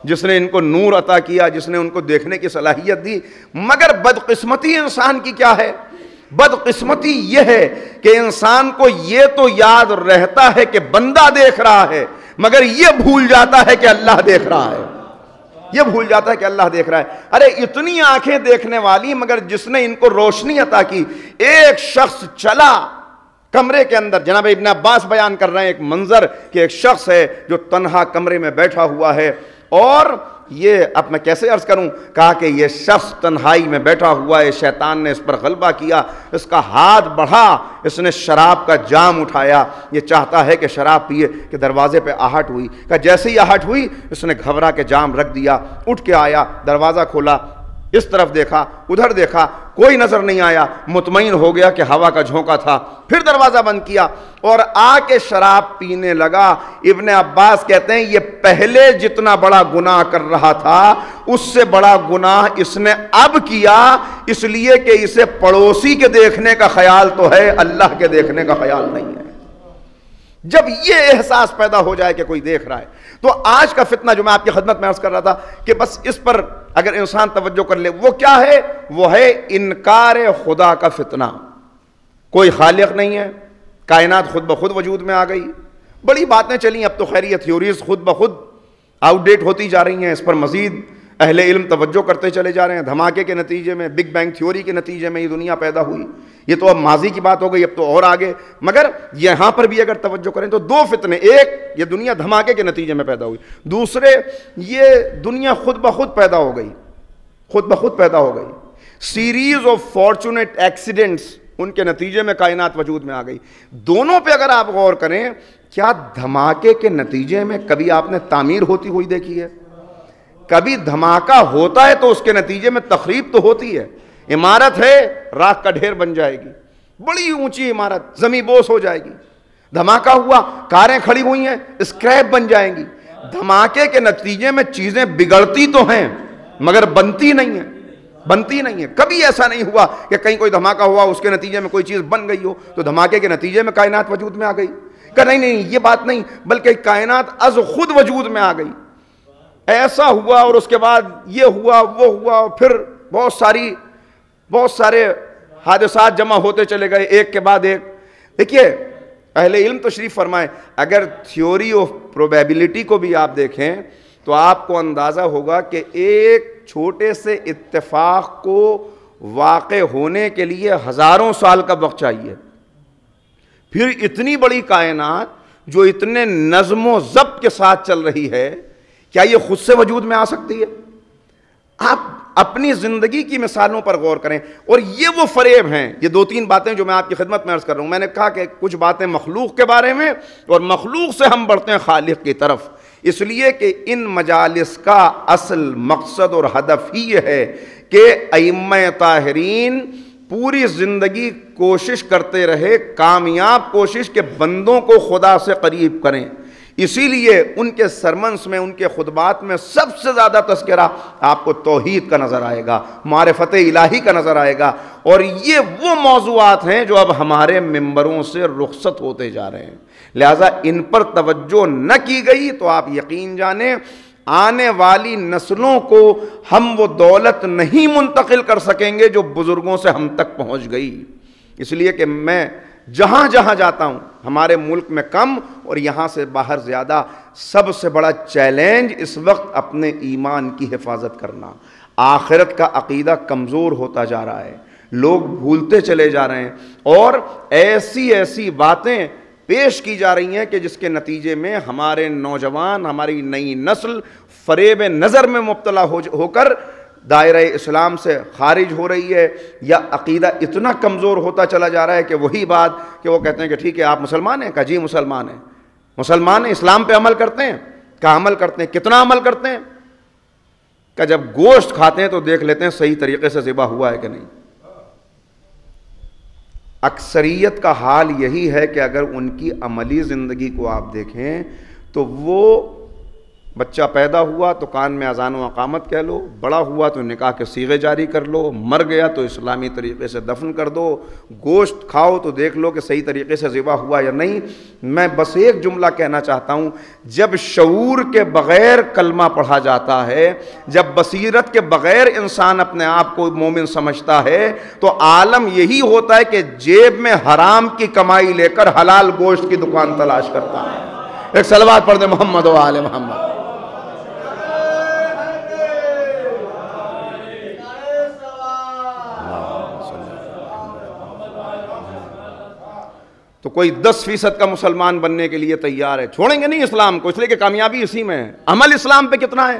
جس نے ان کو نور عطا کیا، جس نے ان کو دیکھنے کی صلاحیت دی. مگر بدقسمتی انسان کی کیا ہے؟ بدقسمتی یہ ہے کہ انسان کو یہ تو یاد رہتا ہے کہ بندہ دیکھ رہا ہے، مگر یہ بھول جاتا ہے کہ اللہ دیکھ رہا ہے. یہ بھول جاتا ہے کہ اللہ دیکھ رہا ہے. ارے اتنی آنکھیں دیکھنے والی، مگر جس نے ان کو روشنی عطا کی. ایک شخص چلا کمرے کے اندر، جناب ابن عباس بیان کر رہے ہیں ایک منظر کہ ایک شخص ہے جو تنہا کمرے میں بیٹھا ہوا ہے، اور یہ اب میں کیسے عرض کروں، کہا کہ یہ شخص تنہائی میں بیٹھا ہوا ہے، شیطان نے اس پر غلبہ کیا، اس کا ہاتھ بڑھا، اس نے شراب کا جام اٹھایا، یہ چاہتا ہے کہ شراب پیے کہ دروازے پہ آہٹ ہوئی. کہ جیسے ہی آہٹ ہوئی اس نے گھبرا کے جام رکھ دیا، اٹھ کے آیا، دروازہ کھولا، اس طرف دیکھا، ادھر دیکھا، کوئی نظر نہیں آیا. مطمئن ہو گیا کہ ہوا کا جھونکا تھا، پھر دروازہ بند کیا اور آ کے شراب پینے لگا. ابن عباس کہتے ہیں یہ پہلے جتنا بڑا گناہ کر رہا تھا اس سے بڑا گناہ اس نے اب کیا، اس لیے کہ اسے پڑوسی کے دیکھنے کا خیال تو ہے، اللہ کے دیکھنے کا خیال نہیں ہے. جب یہ احساس پیدا ہو جائے کہ کوئی دیکھ رہا ہے، تو آج کا فتنہ جو میں آپ کی خدمت میں عرض کر رہا تھا کہ بس اس پر اگر انسان توجہ کر لے، وہ کیا ہے؟ وہ ہے انکار خدا کا فتنہ. کوئی خالق نہیں ہے، کائنات خود بخود وجود میں آ گئی. بڑی باتیں چلیں، اب تو خیر یہ تھیوریز خود بخود آؤٹ ڈیٹ ہوتی جا رہی ہیں، اس پر مزید اہل علم توجہ کرتے چلے جا رہے ہیں. دھماکے کے نتیجے میں، بگ بینگ تھیوری کے نتیجے میں یہ دنیا پیدا ہوئی. یہ تو اب ماضی کی بات ہو گئی، اب تو اور آگے. مگر یہاں پر بھی اگر توجہ کریں تو دو فتنے، ایک یہ دنیا دھماکے کے نتیجے میں پیدا ہوئی، دوسرے یہ دنیا خود بخود پیدا ہو گئی. خود بخود پیدا ہو گئی. سیریز آف فارچونیٹ ایکسیڈنٹس، ان کے نتیجے میں کائنات وجود میں آ گئی. دونوں پہ اگر آپ غور کریں، کیا دھماکے کے نتیجے میں کبھی آپ نے تعمیر ہوتی ہوئی دیکھی ہے؟ کبھی دھماکہ ہوتا ہے تو اس کے نتیجے میں تخریب تو ہوتی ہے. عمارت ہے، راکھ کا ڈھیر بن جائے گی، بڑی اونچی عمارت زمیں بوس ہو جائے گی. دھماکہ ہوا، کاریں کھڑی ہوئی ہیں، اسکریپ بن جائیں گی. دھماکے کے نتیجے میں چیزیں بگڑتی تو ہیں مگر بنتی نہیں ہیں، بنتی نہیں ہے. کبھی ایسا نہیں ہوا کہ کہیں کوئی دھماکہ ہوا اس کے نتیجے میں کوئی چیز بن گئی ہو تو دھماکے کے نتیجے میں کائنات وجود میں آ گئی. کہ نہیں، یہ بات نہیں، بلکہ کائنات از خود وجود میں آ گئی. ایسا ہوا اور اس کے بعد یہ ہوا، وہ ہوا، اور پھر بہت سارے حادثات جمع ہوتے چلے گئے ایک کے بعد ایک. دیکھیے اہل علم تشریف فرمائے، اگر تھیوری آف پروبیبلٹی کو بھی آپ دیکھیں تو آپ کو اندازہ ہوگا کہ ایک چھوٹے سے اتفاق کو واقع ہونے کے لیے ہزاروں سال کا وقت چاہیے. پھر اتنی بڑی کائنات جو اتنے نظم و ضبط کے ساتھ چل رہی ہے، کیا یہ خود سے وجود میں آ سکتی ہے؟ آپ اپنی زندگی کی مثالوں پر غور کریں. اور یہ وہ فریب ہیں، یہ دو تین باتیں جو میں آپ کی خدمت میں عرض کر رہا ہوں. میں نے کہا کہ کچھ باتیں مخلوق کے بارے میں، اور مخلوق سے ہم بڑھتے ہیں خالق کی طرف، اس لیے کہ ان مجالس کا اصل مقصد اور ہدف ہی یہ ہے کہ ائمہ طاہرین پوری زندگی کوشش کرتے رہے، کامیاب کوشش کہ بندوں کو خدا سے قریب کریں. اسی لیے ان کے سرمنس میں، ان کے خطبات میں سب سے زیادہ تذکرہ آپ کو توحید کا نظر آئے گا، معرفت الہی کا نظر آئے گا. اور یہ وہ موضوعات ہیں جو اب ہمارے ممبروں سے رخصت ہوتے جا رہے ہیں. لہٰذا ان پر توجہ نہ کی گئی تو آپ یقین جانیں آنے والی نسلوں کو ہم وہ دولت نہیں منتقل کر سکیں گے جو بزرگوں سے ہم تک پہنچ گئی. اس لیے کہ میں جہاں جہاں جاتا ہوں ہمارے ملک میں کم اور یہاں سے باہر زیادہ، سب سے بڑا چیلنج اس وقت اپنے ایمان کی حفاظت کرنا۔ آخرت کا عقیدہ کمزور ہوتا جا رہا ہے، لوگ بھولتے چلے جا رہے ہیں، اور ایسی ایسی باتیں پیش کی جا رہی ہیں کہ جس کے نتیجے میں ہمارے نوجوان، ہماری نئی نسل فریب نظر میں مبتلا ہو کر دائرہ اسلام سے خارج ہو رہی ہے، یا عقیدہ اتنا کمزور ہوتا چلا جا رہا ہے کہ وہی بات کہ وہ کہتے ہیں کہ ٹھیک ہے آپ مسلمان ہیں، کہا جی مسلمان ہیں، مسلمان ہیں، اسلام پہ عمل کرتے ہیں، کہا عمل کرتے ہیں، کتنا عمل کرتے ہیں، کہ جب گوشت کھاتے ہیں تو دیکھ لیتے ہیں صحیح طریقے سے ذبح ہوا ہے کہ نہیں۔ اکثریت کا حال یہی ہے کہ اگر ان کی عملی زندگی کو آپ دیکھیں تو وہ بچہ پیدا ہوا تو کان میں اذان و اقامت کہہ لو، بڑا ہوا تو نکاح کے صیغے جاری کر لو، مر گیا تو اسلامی طریقے سے دفن کر دو، گوشت کھاؤ تو دیکھ لو کہ صحیح طریقے سے ذبح ہوا یا نہیں۔ میں بس ایک جملہ کہنا چاہتا ہوں، جب شعور کے بغیر کلمہ پڑھا جاتا ہے، جب بصیرت کے بغیر انسان اپنے آپ کو مومن سمجھتا ہے، تو عالم یہی ہوتا ہے کہ جیب میں حرام کی کمائی لے کر حلال گوشت کی دکان تلاش کرتا ہے۔ ایک صلوات پڑھ دیں محمد و آل محمد۔ تو کوئی 10% کا مسلمان بننے کے لیے تیار ہے، چھوڑیں گے نہیں اسلام کو، اس لیے کہ کامیابی اسی میں ہے۔ عمل اسلام پہ کتنا ہے؟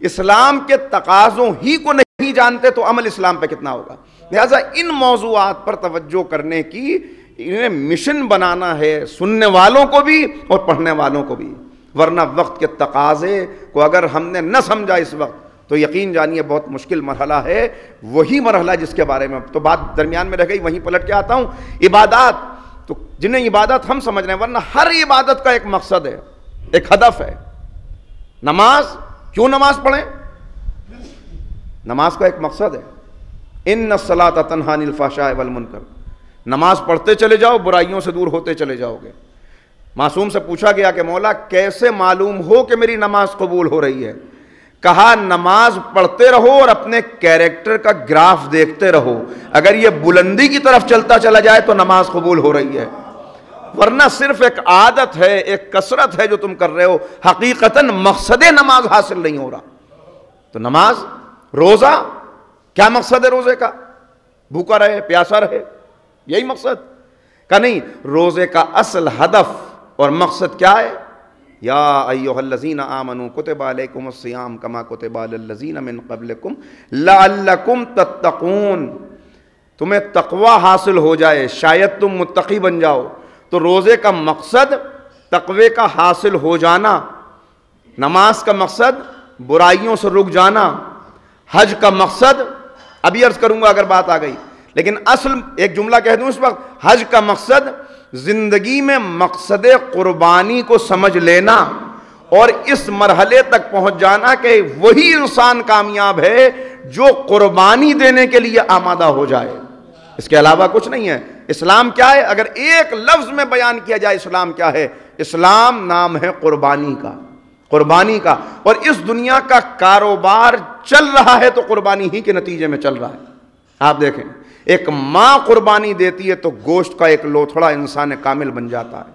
اسلام کے تقاضوں ہی کو نہیں جانتے تو عمل اسلام پہ کتنا ہوگا؟ لہٰذا ان موضوعات پر توجہ کرنے کی انہیں مشن بنانا ہے، سننے والوں کو بھی اور پڑھنے والوں کو بھی، ورنہ وقت کے تقاضے کو اگر ہم نے نہ سمجھا اس وقت تو یقین جانیے بہت مشکل مرحلہ ہے، وہی مرحلہ جس کے بارے میں تو بات درمیان میں رہ گئی، وہیں پلٹ کے آتا ہوں۔ عبادات تو جنہیں عبادت ہم سمجھ رہے ہیں، ورنہ ہر عبادت کا ایک مقصد ہے، ایک ہدف ہے۔ نماز، کیوں نماز پڑھیں؟ نماز کا ایک مقصد ہے، ان الصلاۃ تنہی عن الفحشاء والمنکر، نماز پڑھتے چلے جاؤ، برائیوں سے دور ہوتے چلے جاؤ گے۔ معصوم سے پوچھا گیا کہ مولا کیسے معلوم ہو کہ میری نماز قبول ہو رہی ہے؟ کہا نماز پڑھتے رہو اور اپنے کیریکٹر کا گراف دیکھتے رہو، اگر یہ بلندی کی طرف چلتا چلا جائے تو نماز قبول ہو رہی ہے، ورنہ صرف ایک عادت ہے، ایک کثرت ہے جو تم کر رہے ہو، حقیقتاً مقصد نماز حاصل نہیں ہو رہا۔ تو نماز، روزہ، کیا مقصد ہے روزے کا؟ بھوکا رہے، پیاسا رہے، یہی مقصد کا نہیں۔ روزے کا اصل ہدف اور مقصد کیا ہے؟ یا ایھا الذین آمنوا کتب علیکم الصیام کما کتب علی الذین من قبلکم لعلکم تتقون، تمہیں تقوی حاصل ہو جائے، شاید تم متقی بن جاؤ۔ تو روزے کا مقصد تقوی کا حاصل ہو جانا، نماز کا مقصد برائیوں سے رک جانا، حج کا مقصد ابھی عرض کروں گا اگر بات آ گئی، لیکن اصل ایک جملہ کہہ دوں اس وقت، حج کا مقصد زندگی میں مقصد قربانی کو سمجھ لینا اور اس مرحلے تک پہنچ جانا کہ وہی انسان کامیاب ہے جو قربانی دینے کے لیے آمادہ ہو جائے، اس کے علاوہ کچھ نہیں ہے۔ اسلام کیا ہے؟ اگر ایک لفظ میں بیان کیا جائے اسلام کیا ہے، اسلام نام ہے قربانی کا، قربانی کا۔ اور اس دنیا کا کاروبار چل رہا ہے تو قربانی ہی کے نتیجے میں چل رہا ہے۔ آپ دیکھیں، ایک ماں قربانی دیتی ہے تو گوشت کا ایک لوتھڑا انسان کامل بن جاتا ہے،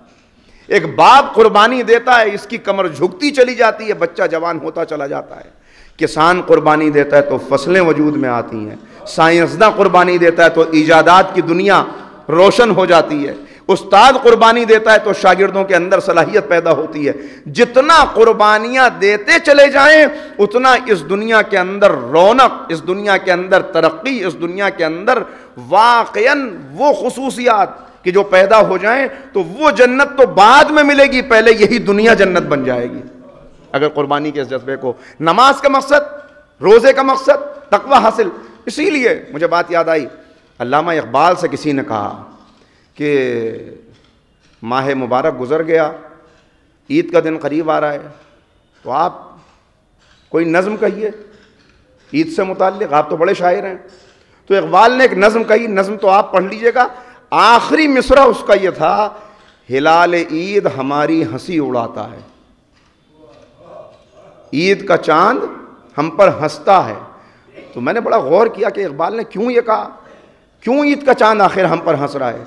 ایک باپ قربانی دیتا ہے، اس کی کمر جھکتی چلی جاتی ہے، بچہ جوان ہوتا چلا جاتا ہے، کسان قربانی دیتا ہے تو فصلیں وجود میں آتی ہیں، سائنسداں قربانی دیتا ہے تو ایجادات کی دنیا روشن ہو جاتی ہے، استاد قربانی دیتا ہے تو شاگردوں کے اندر صلاحیت پیدا ہوتی ہے۔ جتنا قربانیاں دیتے چلے جائیں اتنا اس دنیا کے اندر رونق، اس دنیا کے اندر ترقی، اس دنیا کے اندر واقعاً وہ خصوصیات کہ جو پیدا ہو جائیں تو وہ جنت تو بعد میں ملے گی، پہلے یہی دنیا جنت بن جائے گی اگر قربانی کے اس جذبے کو۔ نماز کا مقصد، روزے کا مقصد تقوی حاصل۔ اسی لیے مجھے بات یاد آئی، علامہ اقبال سے کسی نے کہا کہ ماہ مبارک گزر گیا، عید کا دن قریب آ رہا ہے، تو آپ کوئی نظم کہیے عید سے متعلق، آپ تو بڑے شاعر ہیں۔ تو اقبال نے ایک نظم کہی، نظم تو آپ پڑھ لیجئے گا، آخری مصرع اس کا یہ تھا، ہلال عید ہماری ہنسی اڑاتا ہے، عید کا چاند ہم پر ہنستا ہے۔ تو میں نے بڑا غور کیا کہ اقبال نے کیوں یہ کہا، کیوں عید کا چاند آخر ہم پر ہنس رہا ہے؟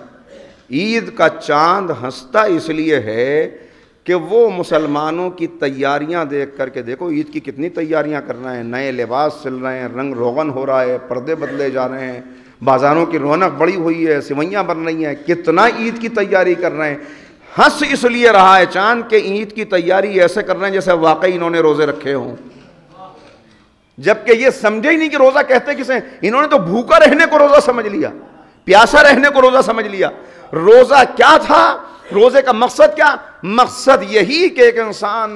عید کا چاند ہنستا اس لیے ہے کہ وہ مسلمانوں کی تیاریاں دیکھ کر کے، دیکھو عید کی کتنی تیاریاں کر رہے ہیں، نئے لباس سل رہے ہیں، رنگ روغن ہو رہا ہے، پردے بدلے جا رہے ہیں، بازاروں کی رونق بڑی ہوئی ہے، سوئیاں بن رہی ہیں، کتنا عید کی تیاری کر رہے ہیں۔ ہنس اس لیے رہا ہے چاند کہ عید کی تیاری ایسے کر رہے ہیں جیسے واقعی انہوں نے روزے رکھے ہوں، جبکہ یہ سمجھے ہی نہیں کہ روزہ کہتے کسے، انہوں نے تو بھوکا رہنے کو روزہ سمجھ لیا، پیاسا رہنے کو روزہ سمجھ لیا۔ روزہ کیا تھا؟ روزے کا مقصد کیا؟ مقصد یہی کہ ایک انسان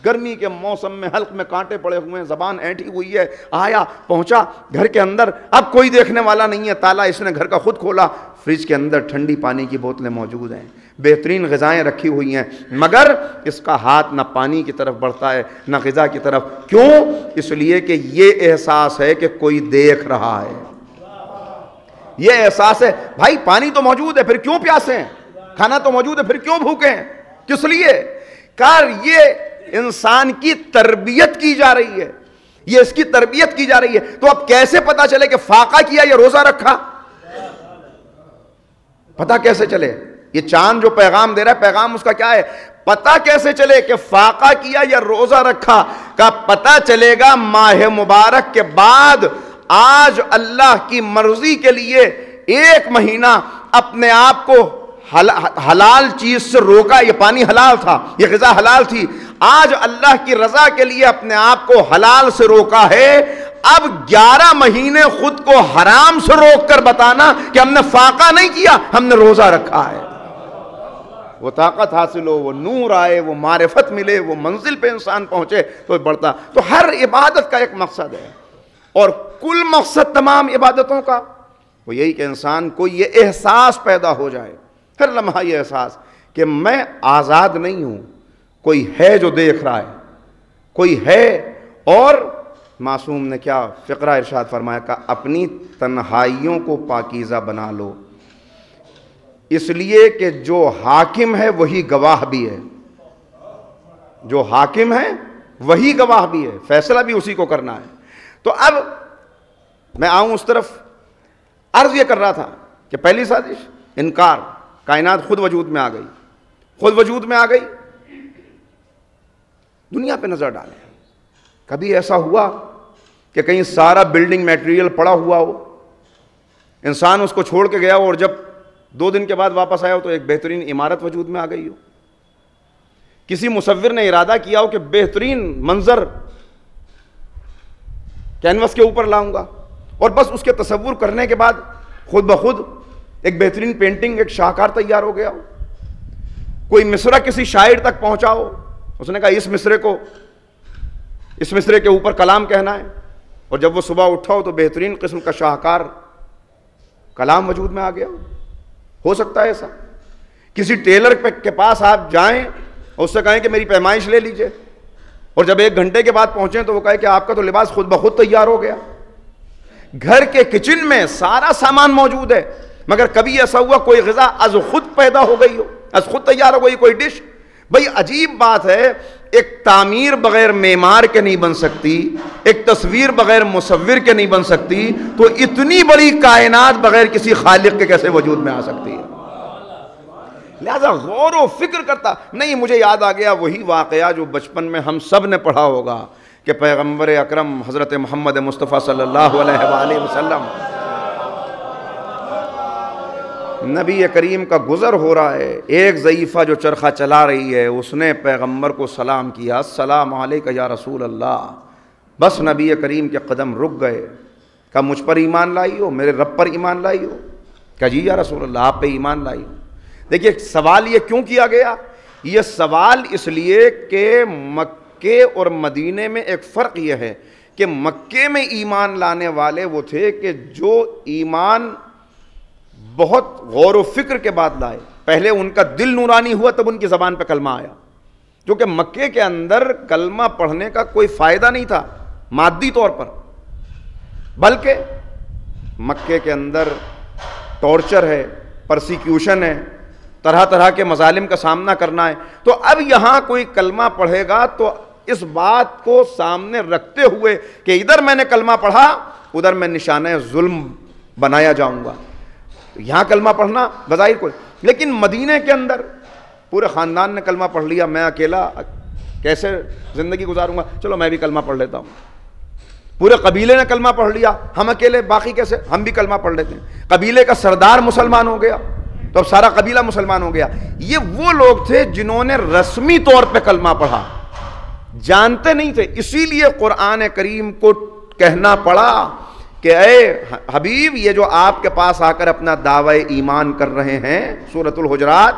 گرمی کے موسم میں حلق میں کانٹے پڑے ہوئے ہیں، زبان اینٹھی ہوئی ہے، آیا پہنچا گھر کے اندر، اب کوئی دیکھنے والا نہیں ہے، تالا اس نے گھر کا خود کھولا، فریج کے اندر ٹھنڈی پانی کی بوتلیں موجود ہیں، بہترین غذائیں رکھی ہوئی ہیں، مگر اس کا ہاتھ نہ پانی کی طرف بڑھتا ہے نہ غذا کی طرف۔ کیوں؟ اس لیے کہ یہ احساس ہے کہ کوئی دیکھ رہا ہے، یہ احساس ہے۔ بھائی پانی تو موجود ہے، پھر کیوں پیاسے ہیں؟ کھانا تو موجود ہے، پھر کیوں بھوکے ہیں؟ کس لیے؟ کار یہ انسان کی تربیت کی جا رہی ہے، یہ اس کی تربیت کی جا رہی ہے۔ تو اب کیسے پتا چلے کہ فاقہ کیا یا روزہ رکھا؟ پتا کیسے چلے؟ یہ چاند جو پیغام دے رہا ہے، پیغام اس کا کیا ہے؟ پتا کیسے چلے کہ فاقہ کیا یا روزہ رکھا؟ کا پتا چلے گا ماہ مبارک کے بعد آج اللہ کی مرضی کے لیے ایک مہینہ اپنے آپ کو حلال چیز سے روکا، یہ پانی حلال تھا، یہ غذا حلال تھی، آج اللہ کی رضا کے لیے اپنے آپ کو حلال سے روکا ہے۔ اب 11 مہینے خود کو حرام سے روک کر بتانا کہ ہم نے فاقہ نہیں کیا، ہم نے روزہ رکھا ہے۔ وہ طاقت حاصل ہو، وہ نور آئے، وہ معرفت ملے، وہ منزل پہ انسان پہنچے تو بڑھتا۔ تو ہر عبادت کا ایک مقصد ہے، اور کل مقصد تمام عبادتوں کا وہ یہی کہ انسان کو یہ احساس پیدا ہو جائے، ہر لمحہ یہ احساس کہ میں آزاد نہیں ہوں، کوئی ہے جو دیکھ رہا ہے، کوئی ہے۔ اور معصوم نے کیا فقرہ ارشاد فرمایا کہ اپنی تنہائیوں کو پاکیزہ بنا لو، اس لیے کہ جو حاکم ہے وہی گواہ بھی ہے، جو حاکم ہے وہی گواہ بھی ہے، فیصلہ بھی اسی کو کرنا ہے۔ تو اب میں آؤں اس طرف، عرض یہ کر رہا تھا کہ پہلی سازش انکار، کائنات خود وجود میں آ گئی، خود وجود میں آ گئی۔ دنیا پہ نظر ڈالیں، کبھی ایسا ہوا کہ کہیں سارا بلڈنگ میٹیریل پڑا ہوا ہو، انسان اس کو چھوڑ کے گیا ہو، اور جب 2 دن کے بعد واپس آیا ہو تو ایک بہترین عمارت وجود میں آ گئی ہو؟ کسی مصور نے ارادہ کیا ہو کہ بہترین منظر کینوس کے اوپر لاؤں گا، اور بس اس کے تصور کرنے کے بعد خود بخود ایک بہترین پینٹنگ، ایک شاہکار تیار ہو گیا ہو؟ کوئی مصرع کسی شاعر تک پہنچا ہو، اس نے کہا اس مصرے کے اوپر کلام کہنا ہے، اور جب وہ صبح اٹھا ہو تو بہترین قسم کا شاہکار کلام وجود میں آ گیا ہو سکتا ہے ایسا؟ کسی ٹیلر کے پاس آپ جائیں اور اس سے کہیں کہ میری پیمائش لے لیجئے، اور جب 1 گھنٹے کے بعد پہنچیں تو وہ کہے کہ آپ کا تو لباس خود بخود تیار ہو گیا۔ گھر کے کچن میں سارا سامان موجود ہے، مگر کبھی ایسا ہوا کوئی غذا از خود پیدا ہو گئی ہو، از خود تیار ہو گئی کوئی ڈش؟ بھئی عجیب بات ہے، ایک تعمیر بغیر معمار کے نہیں بن سکتی، ایک تصویر بغیر مصور کے نہیں بن سکتی، تو اتنی بڑی کائنات بغیر کسی خالق کے کیسے وجود میں آ سکتی ہے؟ لہذا غور و فکر کرتا نہیں۔ مجھے یاد آ گیا وہی واقعہ جو بچپن میں ہم سب نے پڑھا ہوگا کہ پیغمبر اکرم حضرت محمد مصطفیٰ صلی اللہ علیہ وآلہ وسلم، نبی کریم کا گزر ہو رہا ہے، ایک ضعیفہ جو چرخہ چلا رہی ہے اس نے پیغمبر کو سلام کیا، السلام علیکہ یا رسول اللہ۔ بس نبی کریم کے قدم رک گئے، کہا مجھ پر ایمان لائی ہو، میرے رب پر ایمان لائی ہو؟ کہا جی یا رسول اللہ آپ پہ ایمان لائی ہو۔ دیکھیے سوال یہ کیوں کیا گیا؟ یہ سوال اس لیے کہ مکے اور مدینے میں ایک فرق یہ ہے کہ مکے میں ایمان لانے والے وہ تھے کہ جو ایمان بہت غور و فکر کے بعد لائے، پہلے ان کا دل نورانی ہوا تب ان کی زبان پہ کلمہ آیا، کیونکہ مکے کے اندر کلمہ پڑھنے کا کوئی فائدہ نہیں تھا مادی طور پر، بلکہ مکے کے اندر ٹارچر ہے، پرسیکیوشن ہے، طرح طرح کے مظالم کا سامنا کرنا ہے۔ تو اب یہاں کوئی کلمہ پڑھے گا تو اس بات کو سامنے رکھتے ہوئے کہ ادھر میں نے کلمہ پڑھا ادھر میں نشانہ ظلم بنایا جاؤں گا، تو یہاں کلمہ پڑھنا بظاہر کوئی، لیکن مدینے کے اندر پورے خاندان نے کلمہ پڑھ لیا، میں اکیلا کیسے زندگی گزاروں گا، چلو میں بھی کلمہ پڑھ لیتا ہوں۔ پورے قبیلے نے کلمہ پڑھ لیا، ہم اکیلے باقی کیسے، ہم بھی کلمہ پڑھ لیتے ہیں۔ قبیلے کا سردار مسلمان ہو گیا تو اب سارا قبیلہ مسلمان ہو گیا۔ یہ وہ لوگ تھے جنہوں نے رسمی طور پہ کلمہ پڑھا، جانتے نہیں تھے، اسی لیے قرآن کریم کو کہنا پڑا کہ اے حبیب، یہ جو آپ کے پاس آ کر اپنا دعوی ایمان کر رہے ہیں، سورۃ الحجرات،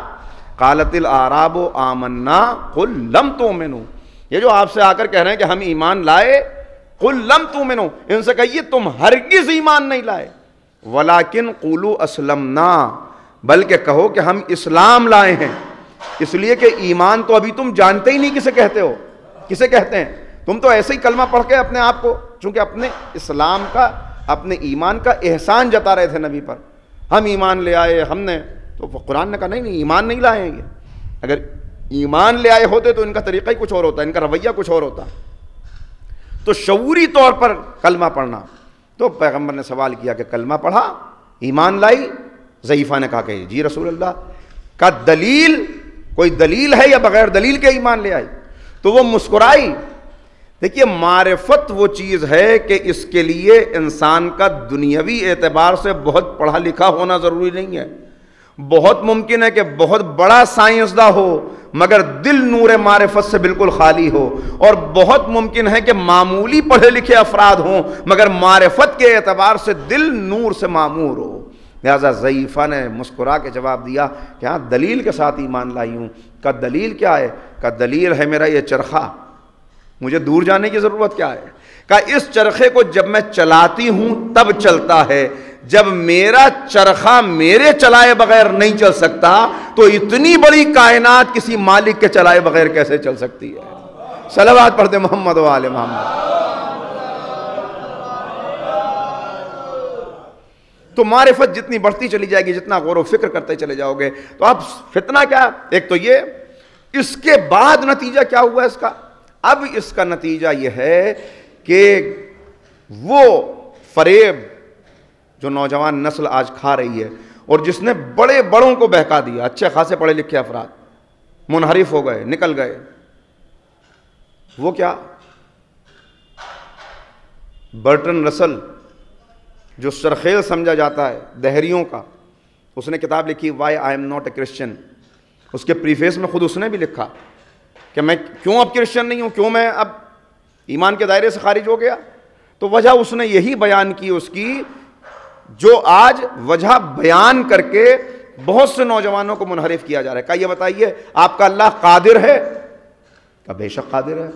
قالت الاعراب آمنا قل لم تؤمنوا، یہ جو آپ سے آ کر کہہ رہے ہیں کہ ہم ایمان لائے، قل لم تؤمنوا، ان سے کہیے تم ہرگز ایمان نہیں لائے، ولکن قولوا اسلمنا، بلکہ کہو کہ ہم اسلام لائے ہیں، اس لیے کہ ایمان تو ابھی تم جانتے ہی نہیں کسے کہتے ہو، کسے کہتے ہیں، تم تو ایسے ہی کلمہ پڑھ کے اپنے آپ کو، چونکہ اپنے اسلام کا، اپنے ایمان کا احسان جتا رہے تھے نبی پر، ہم ایمان لے آئے، ہم نے، تو قرآن نے کہا نہیں ایمان نہیں لائے ہیں یہ، اگر ایمان لے آئے ہوتے تو ان کا طریقہ ہی کچھ اور ہوتا، ان کا رویہ کچھ اور ہوتا۔ تو شعوری طور پر کلمہ پڑھنا، تو پیغمبر نے سوال کیا کہ کلمہ پڑھا، ایمان لائی؟ ضعیفہ نے کہا کہ جی رسول اللہ، کا دلیل، کوئی دلیل ہے یا بغیر دلیل کے ایمان لے آئی؟ تو وہ مسکرائی۔ دیکھیے معرفت وہ چیز ہے کہ اس کے لیے انسان کا دنیاوی اعتبار سے بہت پڑھا لکھا ہونا ضروری نہیں ہے، بہت ممکن ہے کہ بہت بڑا سائنسداں ہو مگر دل نور معرفت سے بالکل خالی ہو، اور بہت ممکن ہے کہ معمولی پڑھے لکھے افراد ہوں مگر معرفت کے اعتبار سے دل نور سے معمور ہو۔ لہذا ضعیفہ نے مسکرا کے جواب دیا کہ ہاں دلیل کے ساتھ ایمان لائی ہوں۔ کہ دلیل کیا ہے؟ کہ دلیل ہے میرا یہ چرخہ، مجھے دور جانے کی ضرورت کیا ہے؟ کہ اس چرخے کو جب میں چلاتی ہوں تب چلتا ہے، جب میرا چرخہ میرے چلائے بغیر نہیں چل سکتا تو اتنی بڑی کائنات کسی مالک کے چلائے بغیر کیسے چل سکتی ہے؟ صلوات پڑھتے محمد و آل محمد۔ تو معرفت جتنی بڑھتی چلی جائے گی، جتنا غور و فکر کرتے چلے جاؤ گے، تو اب فتنہ کیا؟ ایک تو یہ، اس کے بعد نتیجہ کیا ہوا اس کا؟ اب اس کا نتیجہ یہ ہے کہ وہ فریب جو نوجوان نسل آج کھا رہی ہے، اور جس نے بڑے بڑوں کو بہکا دیا، اچھے خاصے پڑھے لکھے افراد منحرف ہو گئے، نکل گئے، وہ کیا؟ برٹن رسل جو سرخیل سمجھا جاتا ہے دہریوں کا، اس نے کتاب لکھی why I am not a Christian. اس کے پریفیس میں خود اس نے بھی لکھا کہ میں کیوں اب کرسچن نہیں ہوں، کیوں میں اب ایمان کے دائرے سے خارج ہو گیا؟ تو وجہ اس نے یہی بیان کی اس کی، جو آج وجہ بیان کر کے بہت سے نوجوانوں کو منحرف کیا جا رہا ہے۔ کہ یہ بتائیے آپ کا اللہ قادر ہے؟ کہ بے شک قادر ہے۔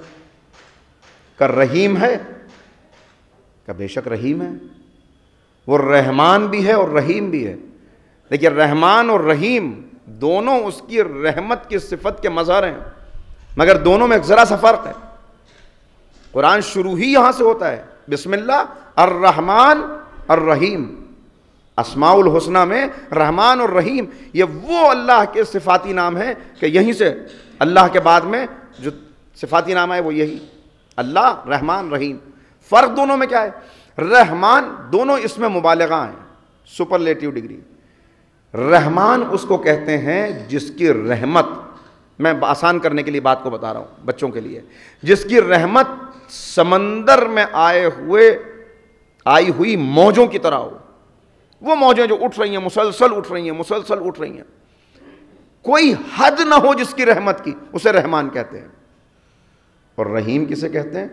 کہ رحیم ہے؟ کہ بے شک رحیم ہے۔ وہ رحمان بھی ہے اور رحیم بھی ہے۔ دیکھیے رحمان اور رحیم دونوں اس کی رحمت کی صفت کے مظہر ہیں، مگر دونوں میں ایک ذرا سا فرق ہے۔ قرآن شروع ہی یہاں سے ہوتا ہے، بسم اللہ الرحمن الرحیم، اسماء الحسنہ میں رحمان اور رحیم یہ وہ اللہ کے صفاتی نام ہیں کہ یہیں سے اللہ کے بعد میں جو صفاتی نام ہے وہ یہی، اللہ رحمان رحیم۔ فرق دونوں میں کیا ہے؟ رحمان دونوں اس میں مبالغہ ہیں، سپرلیٹیو ڈگری۔ رحمان اس کو کہتے ہیں جس کی رحمت، میں آسان کرنے کے لیے بات کو بتا رہا ہوں بچوں کے لیے، جس کی رحمت سمندر میں آئی ہوئی موجوں کی طرح ہو، وہ موجیں جو اٹھ رہی ہیں، مسلسل اٹھ رہی ہیں، مسلسل اٹھ رہی ہیں، کوئی حد نہ ہو جس کی رحمت کی، اسے رحمان کہتے ہیں۔ اور رحیم کسے کہتے ہیں؟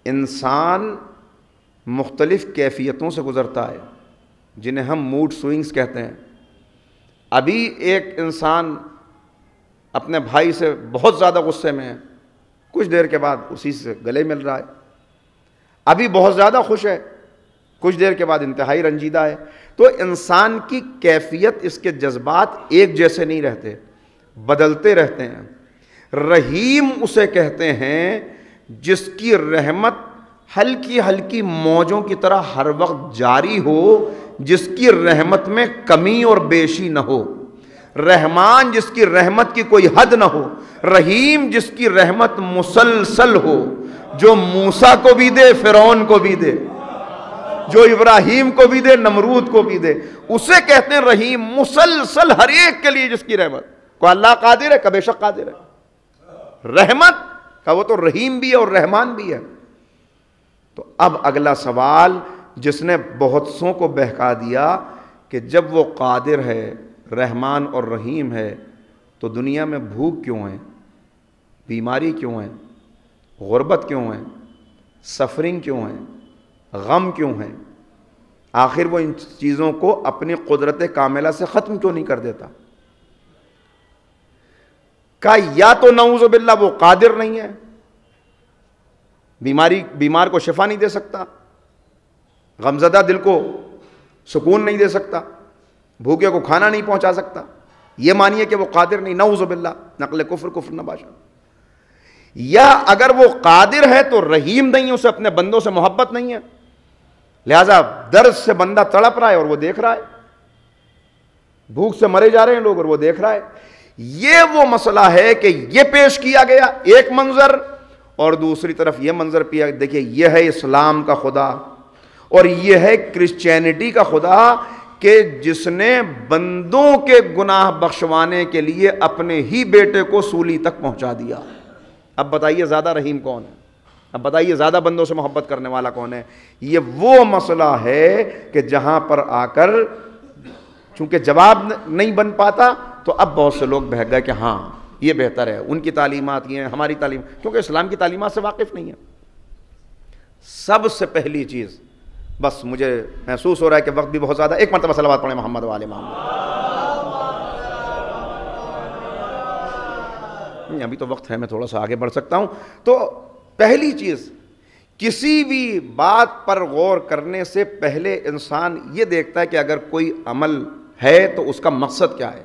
انسان مختلف کیفیتوں سے گزرتا ہے جنہیں ہم موڈ سوئنگز کہتے ہیں۔ ابھی ایک انسان اپنے بھائی سے بہت زیادہ غصے میں ہے، کچھ دیر کے بعد اسی سے گلے مل رہا ہے۔ ابھی بہت زیادہ خوش ہے، کچھ دیر کے بعد انتہائی رنجیدہ ہے۔ تو انسان کی کیفیت، اس کے جذبات ایک جیسے نہیں رہتے، بدلتے رہتے ہیں۔ رحیم اسے کہتے ہیں جس کی رحمت ہلکی ہلکی موجوں کی طرح ہر وقت جاری ہو، جس کی رحمت میں کمی اور بیشی نہ ہو۔ رحمان جس کی رحمت کی کوئی حد نہ ہو، رحیم جس کی رحمت مسلسل ہو، جو موسیٰ کو بھی دے فرعون کو بھی دے۔ جو ابراہیم کو بھی دے نمرود کو بھی دے. اسے کہتے ہیں رحیم, مسلسل ہر ایک کے لیے جس کی رحمت. کو اللہ قادر ہے, بے شک قادر ہے. رحمت کا وہ تو رحیم بھی ہے اور رحمان بھی ہے. تو اب اگلا سوال جس نے بہت سوں کو بہکا دیا کہ جب وہ قادر ہے, رحمان اور رحیم ہے, تو دنیا میں بھوک کیوں ہے, بیماری کیوں ہے, غربت کیوں ہے, سفرنگ کیوں ہے, غم کیوں ہے؟ آخر وہ ان چیزوں کو اپنی قدرت کاملہ سے ختم کیوں نہیں کر دیتا؟ کہا یا تو نعوذ باللہ وہ قادر نہیں ہے, بیمار کو شفا نہیں دے سکتا, غمزدہ دل کو سکون نہیں دے سکتا, بھوکے کو کھانا نہیں پہنچا سکتا. یہ مانیے کہ وہ قادر نہیں, نعوذ باللہ, نقل کفر نباشا. یا اگر وہ قادر ہے تو رحیم نہیں, اسے اپنے بندوں سے محبت نہیں ہے, لہذا درد سے بندہ تڑپ رہا ہے اور وہ دیکھ رہا ہے, بھوک سے مرے جا رہے ہیں لوگ اور وہ دیکھ رہا ہے. یہ وہ مسئلہ ہے کہ یہ پیش کیا گیا ایک منظر, اور دوسری طرف یہ منظر پیا. دیکھیے یہ ہے اسلام کا خدا اور یہ ہے کرسچینٹی کا خدا کہ جس نے بندوں کے گناہ بخشوانے کے لیے اپنے ہی بیٹے کو سولی تک پہنچا دیا. اب بتائیے زیادہ رحیم کون ہے؟ اب بتائیے زیادہ بندوں سے محبت کرنے والا کون ہے؟ یہ وہ مسئلہ ہے کہ جہاں پر آ کر چونکہ جواب نہیں بن پاتا, تو اب بہت سے لوگ بہک گئے کہ ہاں یہ بہتر ہے, ان کی تعلیمات یہ ہیں, ہماری تعلیم, کیونکہ اسلام کی تعلیمات سے واقف نہیں ہے. سب سے پہلی چیز, بس مجھے محسوس ہو رہا ہے کہ وقت بھی بہت زیادہ, ایک مرتبہ صلوات پڑھیں محمد و آل محمد. ابھی تو وقت ہے, میں تھوڑا سا آگے بڑھ سکتا ہوں. تو پہلی چیز, کسی بھی بات پر غور کرنے سے پہلے انسان یہ دیکھتا ہے کہ اگر کوئی عمل ہے تو اس کا مقصد کیا ہے.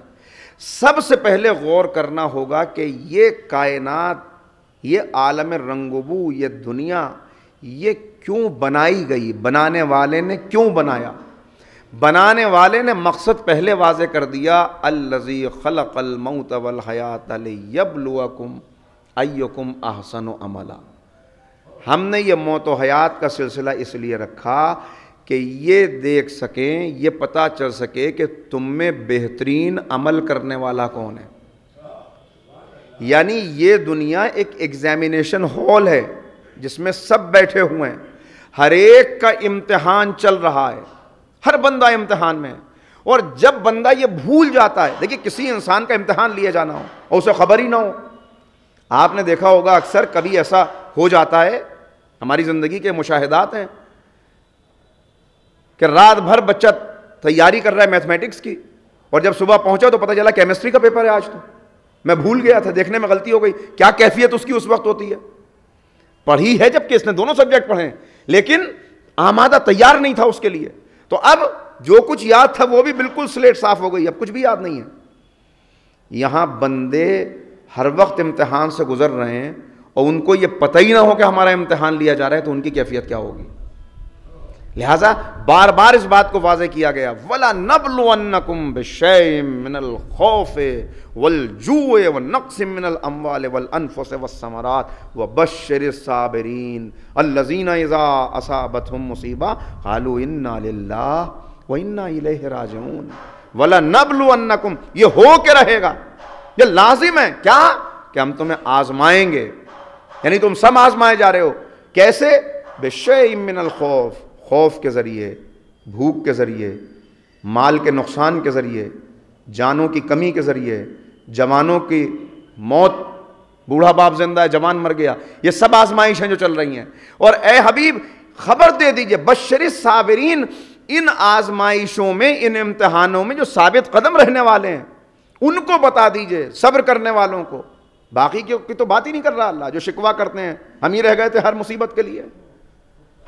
سب سے پہلے غور کرنا ہوگا کہ یہ کائنات, یہ عالم رنگ و بو, یہ دنیا, یہ کیوں بنائی گئی, بنانے والے نے کیوں بنایا. بنانے والے نے مقصد پہلے واضح کر دیا, الذی خلق الموت والحیات لیبلوکم ایکم احسن عملا. ہم نے یہ موت و حیات کا سلسلہ اس لیے رکھا کہ یہ دیکھ سکیں, یہ پتہ چل سکے کہ تم میں بہترین عمل کرنے والا کون ہے. یعنی یہ دنیا ایک ایگزامینیشن ہال ہے جس میں سب بیٹھے ہوئے ہیں, ہر ایک کا امتحان چل رہا ہے, ہر بندہ امتحان میں ہے. اور جب بندہ یہ بھول جاتا ہے, دیکھیے کسی انسان کا امتحان لیا جانا ہو اور اسے خبر ہی نہ ہو. آپ نے دیکھا ہوگا اکثر کبھی ایسا ہو جاتا ہے, ہماری زندگی کے مشاہدات ہیں کہ رات بھر بچہ تیاری کر رہا ہے میتھمیٹکس کی, اور جب صبح پہنچا تو پتہ چلا کیمسٹری کا پیپر ہے آج, تو میں بھول گیا تھا, دیکھنے میں غلطی ہو گئی. کیا کیفیت اس کی اس وقت ہوتی ہے؟ پڑھی ہے جبکہ اس نے دونوں سبجیکٹ پڑھے ہیں, لیکن آمادہ تیار نہیں تھا اس کے لیے. تو اب جو کچھ یاد تھا وہ بھی بالکل سلیٹ صاف ہو گئی, اب کچھ بھی یاد نہیں ہے. یہاں بندے ہر وقت امتحان سے گزر رہے ہیں اور ان کو یہ پتہ ہی نہ ہو کہ ہمارا امتحان لیا جا رہا ہے, تو ان کی کیفیت کیا ہوگی. لہٰذا بار بار اس بات کو واضح کیا گیا, وَلَنَبْلُوَنَّكُمْ بِشَيْءٍ مِّنَ الْخَوْفِ وَالْجُوعِ وَنَقْصٍ مِّنَ الْأَمْوَالِ وَالْأَنفُسِ وَالثَّمَرَاتِ وَبَشِّرِ الصَّابِرِينَ الَّذِينَ إِذَا أَصَابَتْهُمْ مُصِيبَةٌ قَالُوا إِنَّا لِلَّهِ وَإِنَّا إِلَيْهِ رَاجِعُونَ. وَلَنَبْلُوَنَّكُمْ, یہ ہو کے رہے گا, یہ لازم ہے. کیا کہ ہم تمہیں آزمائیں گے, یعنی تم سب آزمائے جا رہے ہو. کیسے؟ بِشَيْءٍ مِّنَ الْخَوْفِ, خوف کے ذریعے, بھوک کے ذریعے, مال کے نقصان کے ذریعے, جانوں کی کمی کے ذریعے, جوانوں کی موت, بوڑھا باپ زندہ ہے جوان مر گیا, یہ سب آزمائش ہیں جو چل رہی ہیں. اور اے حبیب خبر دے دیجئے, بشر الصابرین, ان آزمائشوں میں, ان امتحانوں میں جو ثابت قدم رہنے والے ہیں ان کو بتا دیجئے, صبر کرنے والوں کو. باقی کی تو بات ہی نہیں کر رہا اللہ, جو شکوہ کرتے ہیں ہم ہی رہ گئے تھے ہر مصیبت کے لیے,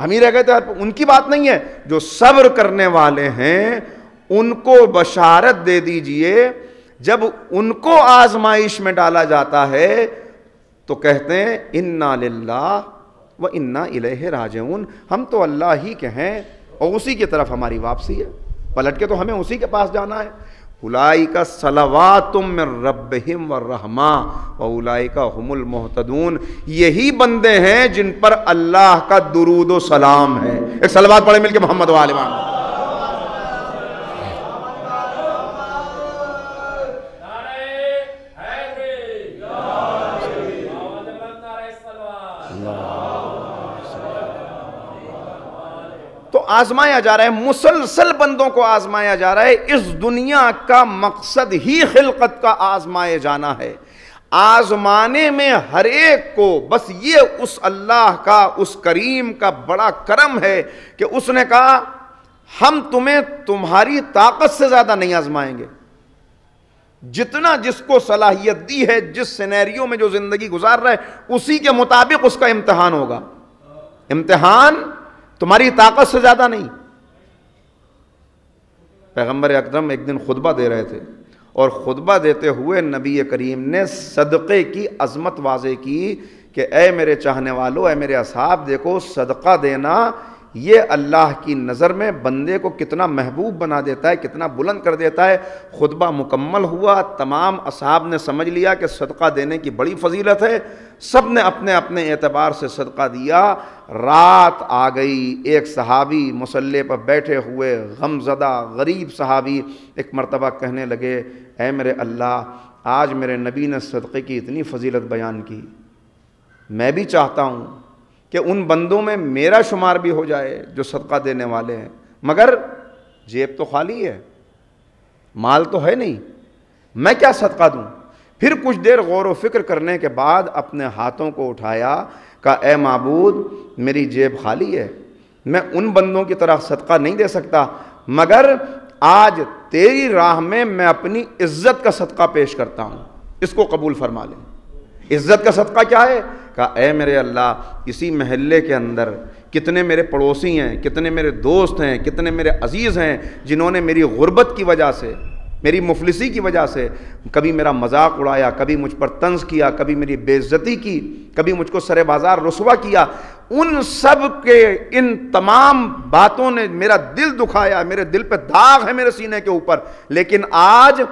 ہم ہی رہ گئے تھے, ان کی بات نہیں ہے. جو صبر کرنے والے ہیں ان کو بشارت دے دیجئے, جب ان کو آزمائش میں ڈالا جاتا ہے تو کہتے ہیں انا للہ و انا الیہ راجعون, ہم تو اللہ ہی کے ہیں اور اسی کی طرف ہماری واپسی ہے, پلٹ کے تو ہمیں اسی کے پاس جانا ہے. اولئک صلوات من ربہم والرحمہ واولئک هم المہتدون، یہی بندے ہیں جن پر اللہ کا درود و سلام ہے۔ ایک صلوات پڑھیں مل کے محمد و آل محمد۔ تو آزمایا جا رہا ہے، مسلسل بندوں کو آزمایا جا رہا ہے۔ اس دنیا کا مقصد ہی خلقت کا آزمائے جانا ہے۔ آزمانے میں ہر ایک کو بس یہ اس اللہ کا، اس کریم کا بڑا کرم ہے کہ اس نے کہا ہم تمہیں تمہاری طاقت سے زیادہ نہیں آزمائیں گے، جتنا جس کو صلاحیت دی ہے، جس سینیریو میں جو زندگی گزار رہا ہے اسی کے مطابق اس کا امتحان ہوگا۔ امتحان تمہاری طاقت سے زیادہ نہیں۔ پیغمبر اکرم ایک دن خطبہ دے رہے تھے، اور خطبہ دیتے ہوئے نبی کریم نے صدقے کی عظمت واضح کی کہ اے میرے چاہنے والوں، اے میرے اصحاب، دیکھو صدقہ دینا یہ اللہ کی نظر میں بندے کو کتنا محبوب بنا دیتا ہے، کتنا بلند کر دیتا ہے۔ خطبہ مکمل ہوا، تمام اصحاب نے سمجھ لیا کہ صدقہ دینے کی بڑی فضیلت ہے، سب نے اپنے اپنے اعتبار سے صدقہ دیا۔ رات آ گئی، ایک صحابی مصلی پر بیٹھے ہوئے غم زدہ غریب صحابی ایک مرتبہ کہنے لگے اے میرے اللہ، آج میرے نبی نے صدقے کی اتنی فضیلت بیان کی، میں بھی چاہتا ہوں کہ ان بندوں میں میرا شمار بھی ہو جائے جو صدقہ دینے والے ہیں، مگر جیب تو خالی ہے، مال تو ہے نہیں، میں کیا صدقہ دوں؟ پھر کچھ دیر غور و فکر کرنے کے بعد اپنے ہاتھوں کو اٹھایا، کہا اے معبود میری جیب خالی ہے، میں ان بندوں کی طرح صدقہ نہیں دے سکتا، مگر آج تیری راہ میں میں اپنی عزت کا صدقہ پیش کرتا ہوں، اس کو قبول فرما لیں۔ عزت کا صدقہ کیا ہے؟ کہا اے میرے اللہ، اسی محلے کے اندر کتنے میرے پڑوسی ہیں، کتنے میرے دوست ہیں، کتنے میرے عزیز ہیں جنہوں نے میری غربت کی وجہ سے، میری مفلسی کی وجہ سے کبھی میرا مذاق اڑایا، کبھی مجھ پر طنز کیا، کبھی میری بے عزتی کی، کبھی مجھ کو سر بازار رسوا کیا، ان سب کے ان تمام باتوں نے میرا دل دکھایا، میرے دل پہ داغ ہے میرے سینے کے اوپر، لیکن آج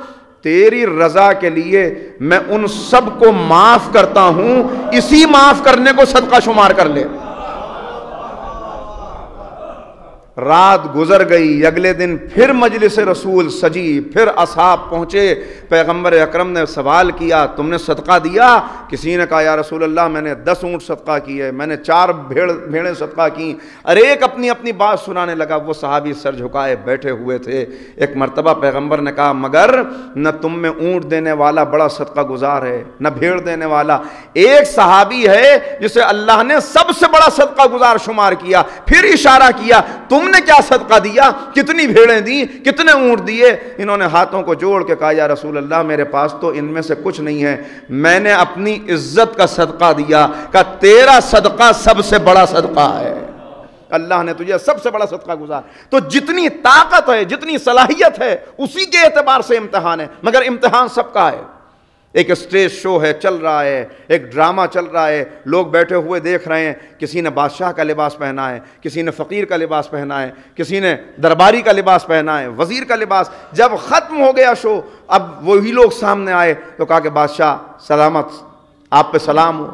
تیری رضا کے لیے میں ان سب کو معاف کرتا ہوں، اسی معاف کرنے کو صدقہ شمار کر لے۔ رات گزر گئی، اگلے دن پھر مجلس رسول سجی، پھر اصحاب پہنچے، پیغمبر اکرم نے سوال کیا تم نے صدقہ دیا؟ کسی نے کہا یا رسول اللہ میں نے 10 اونٹ صدقہ کیے، میں نے 4 بھیڑیں صدقہ کی، ہر ایک اپنی اپنی بات سنانے لگا۔ وہ صحابی سر جھکائے بیٹھے ہوئے تھے۔ ایک مرتبہ پیغمبر نے کہا مگر نہ تم میں اونٹ دینے والا بڑا صدقہ گزار ہے، نہ بھیڑ دینے والا، ایک صحابی ہے جسے اللہ نے سب سے بڑا صدقہ گزار شمار کیا۔ پھر اشارہ کیا تم نے کیا صدقہ دیا، کتنی بھیڑیں دی، کتنے اونٹ دیے؟ انہوں نے ہاتھوں کو جوڑ کے کہا یا رسول اللہ میرے پاس تو ان میں سے کچھ نہیں ہے، میں نے اپنی عزت کا صدقہ دیا۔ کہا تیرا صدقہ سب سے بڑا صدقہ ہے، اللہ نے تجھے سب سے بڑا صدقہ گزار۔ تو جتنی طاقت ہے، جتنی صلاحیت ہے، اسی کے اعتبار سے امتحان ہے، مگر امتحان سب کا ہے۔ ایک اسٹیج شو ہے، چل رہا ہے، ایک ڈرامہ چل رہا ہے، لوگ بیٹھے ہوئے دیکھ رہے ہیں، کسی نے بادشاہ کا لباس پہنا ہے، کسی نے فقیر کا لباس پہنا ہے، کسی نے درباری کا لباس پہنا ہے، وزیر کا لباس۔ جب ختم ہو گیا شو، اب وہی لوگ سامنے آئے تو کہا کہ بادشاہ سلامت، آپ پہ سلام ہو،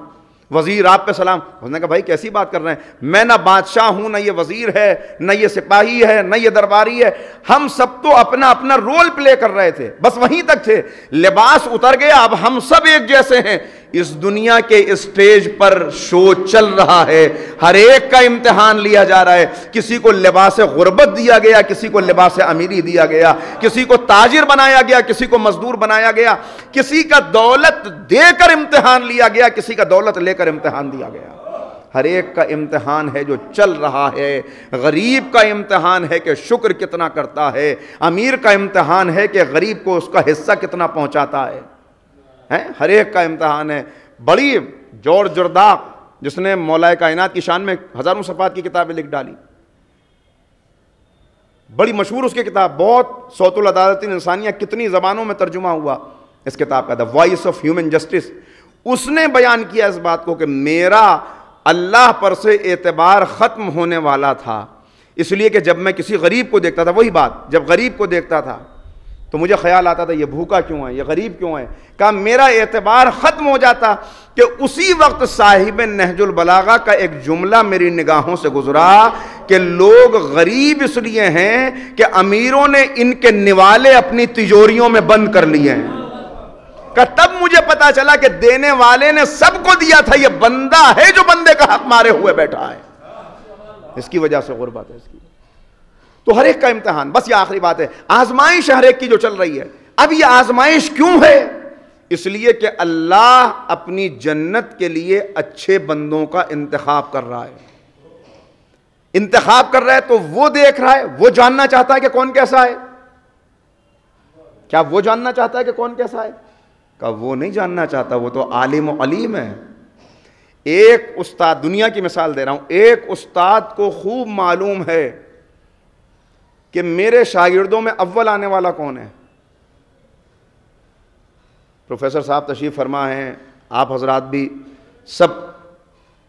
وزیر آپ پہ سلام۔ اس نے کہا بھائی کیسی بات کر رہے ہیں، میں نہ بادشاہ ہوں، نہ یہ وزیر ہے، نہ یہ سپاہی ہے، نہ یہ درباری ہے، ہم سب تو اپنا اپنا رول پلے کر رہے تھے، بس وہیں تک تھے، لباس اتر گیا، اب ہم سب ایک جیسے ہیں۔ اس دنیا کے اسٹیج پر شو چل رہا ہے، ہر ایک کا امتحان لیا جا رہا ہے، کسی کو لباس غربت دیا گیا، کسی کو لباس امیری دیا گیا، کسی کو تاجر بنایا گیا، کسی کو مزدور بنایا گیا، کسی کا دولت دے کر امتحان لیا گیا، کسی کا دولت لے کر امتحان دیا گیا۔ ہر ایک کا امتحان ہے جو چل رہا ہے۔ غریب کا امتحان ہے کہ شکر کتنا کرتا ہے، امیر کا امتحان ہے کہ غریب کو اس کا حصہ کتنا پہنچاتا ہے۔ ہر ایک کا امتحان ہے۔ بڑی جورج جرداق جس نے مولا کائنات کی شان میں ہزاروں صفحات کی کتابیں لکھ ڈالی، بڑی مشہور اس کی کتاب، بہت صوت العدالت الانسانیہ کتنی زبانوں میں ترجمہ ہوا اس کتاب کا، the voice of human justice. اس نے بیان کیا اس بات کو کہ میرا اللہ پر سے اعتبار ختم ہونے والا تھا، اس لیے کہ جب میں کسی غریب کو دیکھتا تھا، وہی بات، جب غریب کو دیکھتا تھا تو مجھے خیال آتا تھا یہ بھوکا کیوں ہے, یہ غریب کیوں ہے. کہا میرا اعتبار ختم ہو جاتا کہ اسی وقت صاحب نہج البلاغہ کا ایک جملہ میری نگاہوں سے گزرا کہ لوگ غریب اس لیے ہیں کہ امیروں نے ان کے نوالے اپنی تجوریوں میں بند کر لیے ہیں. کہ تب مجھے پتا چلا کہ دینے والے نے سب کو دیا تھا, یہ بندہ ہے جو بندے کا حق مارے ہوئے بیٹھا ہے. اس کی وجہ سے غربت ہے اس کی. تو ہر ایک کا امتحان. بس یہ آخری بات ہے, آزمائش ہر ایک کی جو چل رہی ہے. اب یہ آزمائش کیوں ہے؟ اس لیے کہ اللہ اپنی جنت کے لیے اچھے بندوں کا انتخاب کر رہا ہے. انتخاب کر رہا ہے تو وہ دیکھ رہا ہے, وہ جاننا چاہتا ہے کہ کون کیسا ہے. کیا وہ جاننا چاہتا ہے کہ کون کیسا ہے؟ کہ وہ نہیں جاننا چاہتا, وہ تو عالم و علیم ہے. ایک استاد, دنیا کی مثال دے رہا ہوں, ایک استاد کو خوب معلوم ہے کہ میرے شاگردوں میں اول آنے والا کون ہے. پروفیسر صاحب تشریف فرما ہیں, آپ حضرات بھی سب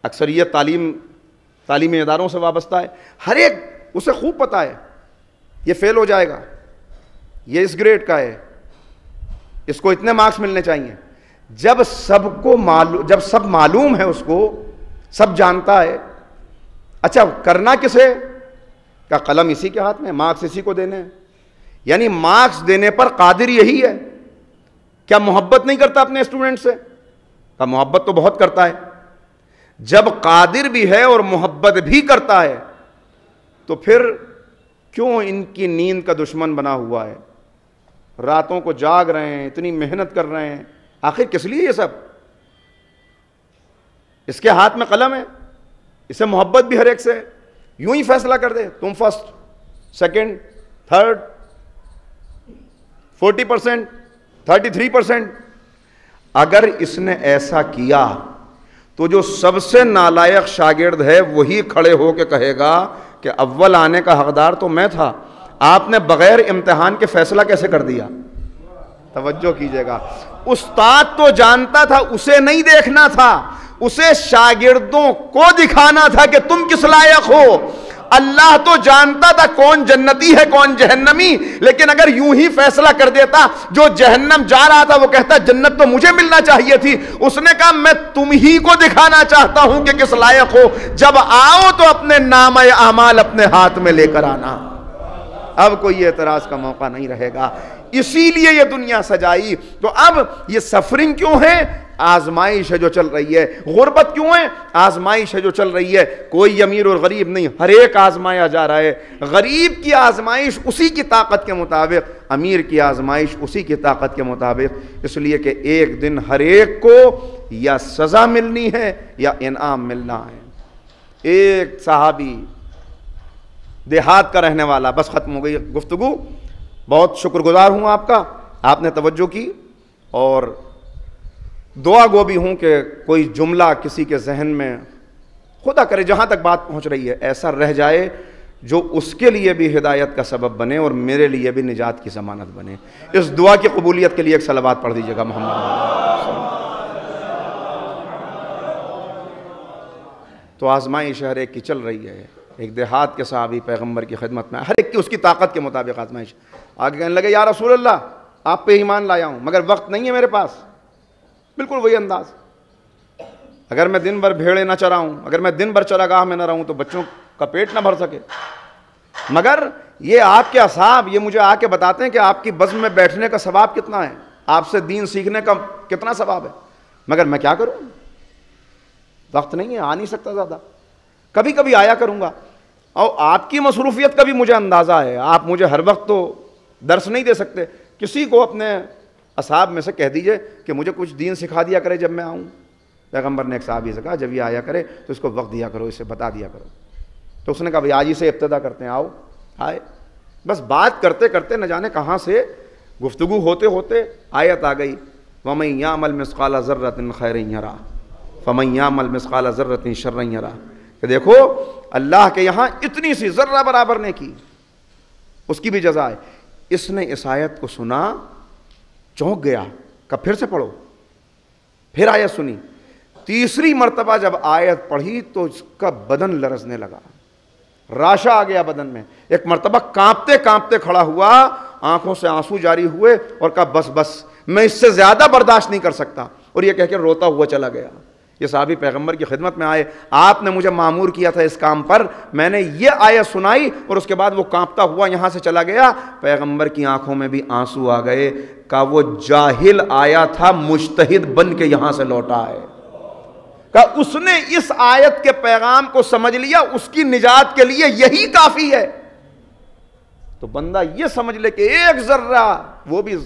اکثریت تعلیمی اداروں سے وابستہ ہے. ہر ایک اسے خوب پتہ ہے یہ فیل ہو جائے گا, یہ اس گریڈ کا ہے, اس کو اتنے مارکس ملنے چاہیے. جب سب معلوم ہے, اس کو سب جانتا ہے, اچھا کرنا کسے؟ کا قلم اسی کے ہاتھ میں, مارکس اسی کو دینے ہیں. یعنی مارکس دینے پر قادر یہی ہے. کیا محبت نہیں کرتا اپنے اسٹوڈنٹ سے؟ کا محبت تو بہت کرتا ہے. جب قادر بھی ہے اور محبت بھی کرتا ہے تو پھر کیوں ان کی نیند کا دشمن بنا ہوا ہے؟ راتوں کو جاگ رہے ہیں, اتنی محنت کر رہے ہیں, آخر کس لیے یہ سب؟ اس کے ہاتھ میں قلم ہے, اسے محبت بھی ہر ایک سے, یوں ہی فیصلہ کر دے تم فرسٹ, سیکنڈ, تھرڈ, 40%, 33%. اگر اس نے ایسا کیا تو جو سب سے نالائق شاگرد ہے وہی کھڑے ہو کے کہے گا کہ اول آنے کا حقدار تو میں تھا, آپ نے بغیر امتحان کے فیصلہ کیسے کر دیا؟ توجہ کیجئے گا. استاد تو جانتا تھا, اسے نہیں دیکھنا تھا, اسے شاگردوں کو دکھانا تھا کہ تم کس لائق ہو. اللہ تو جانتا تھا کون جنتی ہے کون جہنمی, لیکن اگر یوں ہی فیصلہ کر دیتا, جو جہنم جا رہا تھا وہ کہتا جنت تو مجھے ملنا چاہیے تھی. اس نے کہا میں تم ہی کو دکھانا چاہتا ہوں کہ کس لائق ہو, جب آؤ تو اپنے نامہ اعمال اپنے ہاتھ میں لے کر آنا. اب کوئی اعتراض کا موقع نہیں رہے گا. اسی لیے یہ دنیا سجائی. تو اب یہ سفرنگ کیوں ہے؟ آزمائش ہے جو چل رہی ہے. غربت کیوں ہے؟ آزمائش ہے جو چل رہی ہے. کوئی امیر اور غریب نہیں, ہر ایک آزمایا جا رہا ہے. غریب کی آزمائش اسی کی طاقت کے مطابق, امیر کی آزمائش اسی کی طاقت کے مطابق. اس لیے کہ ایک دن ہر ایک کو یا سزا ملنی ہے یا انعام ملنا ہے. ایک صحابی دیہات کا رہنے والا, بس ختم ہو گئی گفتگو. بہت شکر گزار ہوں آپ کا, آپ نے توجہ کی, اور دعا گو بھی ہوں کہ کوئی جملہ کسی کے ذہن میں خدا کرے جہاں تک بات پہنچ رہی ہے ایسا رہ جائے جو اس کے لیے بھی ہدایت کا سبب بنے اور میرے لیے بھی نجات کی ضمانت بنے. اس دعا کی قبولیت کے لیے ایک صلوات پڑھ دیجیے گا محمد. تو آزمائش ہر ایک کی چل رہی ہے. ایک دیہات کے صحابی پیغمبر کی خدمت میں, ہر ایک کی اس کی طاقت کے مطابق آزمائش. آگے کہنے لگے یا رسول اللہ آپ پہ ایمان لایا ہوں مگر وقت نہیں ہے میرے پاس. بالکل وہی انداز, اگر میں دن بھر بھیڑیں نہ چراؤں, اگر میں دن بھر چراگاہ میں نہ رہوں تو بچوں کا پیٹ نہ بھر سکے. مگر یہ آپ کے اصحاب یہ مجھے آ کے بتاتے ہیں کہ آپ کی بزم میں بیٹھنے کا ثواب کتنا ہے, آپ سے دین سیکھنے کا کتنا ثواب ہے, مگر میں کیا کروں, وقت نہیں ہے, آ نہیں سکتا زیادہ. کبھی کبھی آیا کروں گا, اور آپ کی مصروفیت کا بھی مجھے اندازہ ہے, آپ مجھے ہر وقت تو درس نہیں دے سکتے. کسی کو اپنے اصحاب میں سے کہہ دیجئے کہ مجھے کچھ دین سکھا دیا کرے جب میں آؤں. پیغمبر نے ایک صحابی سے کہا جب یہ آیا کرے تو اس کو وقت دیا کرو, اسے بتا دیا کرو. تو اس نے کہا بھائی آج ہی سے ابتدا کرتے ہیں, آؤ آئے. بس بات کرتے کرتے نہ جانے کہاں سے گفتگو ہوتے ہوتے آیت آ گئی, وَمَن يَعْمَلْ مِثْقَالَ ذَرَّةٍ خَيْرًا يَرَهُ فَمَن يَعْمَلْ مِثْقَالَ ذَرَّةٍ شَرًّا يَرَهُ. کہ دیکھو اللہ کے یہاں اتنی سی ذرہ برابر نے کی, اس کی بھی جزا ہے. اس نے اس آیت کو سنا, چونک گیا, کہ پھر سے پڑھو. پھر آیت سنی, تیسری مرتبہ جب آیت پڑھی تو اس کا بدن لرزنے لگا, راشا آ گیا بدن میں. ایک مرتبہ کانپتے کانپتے کھڑا ہوا آنکھوں سے آنسو جاری ہوئے اور کہا بس بس میں اس سے زیادہ برداشت نہیں کر سکتا، اور یہ کہہ کے روتا ہوا چلا گیا۔ یہ صحابی پیغمبر کی خدمت میں آئے، آپ نے مجھے مامور کیا تھا اس کام پر، میں نے یہ آیت سنائی، اور اس کے بعد وہ کانپتا ہوا یہاں سے چلا گیا۔ پیغمبر کی آنکھوں میں بھی آنسو آ گئے، کہا وہ جاہل آیا تھا، مجتہد بن کے یہاں سے لوٹا ہے، کہا اس نے اس آیت کے پیغام کو سمجھ لیا، اس کی نجات کے لیے یہی کافی ہے۔ تو بندہ یہ سمجھ لے کہ ایک ذرہ، وہ بھی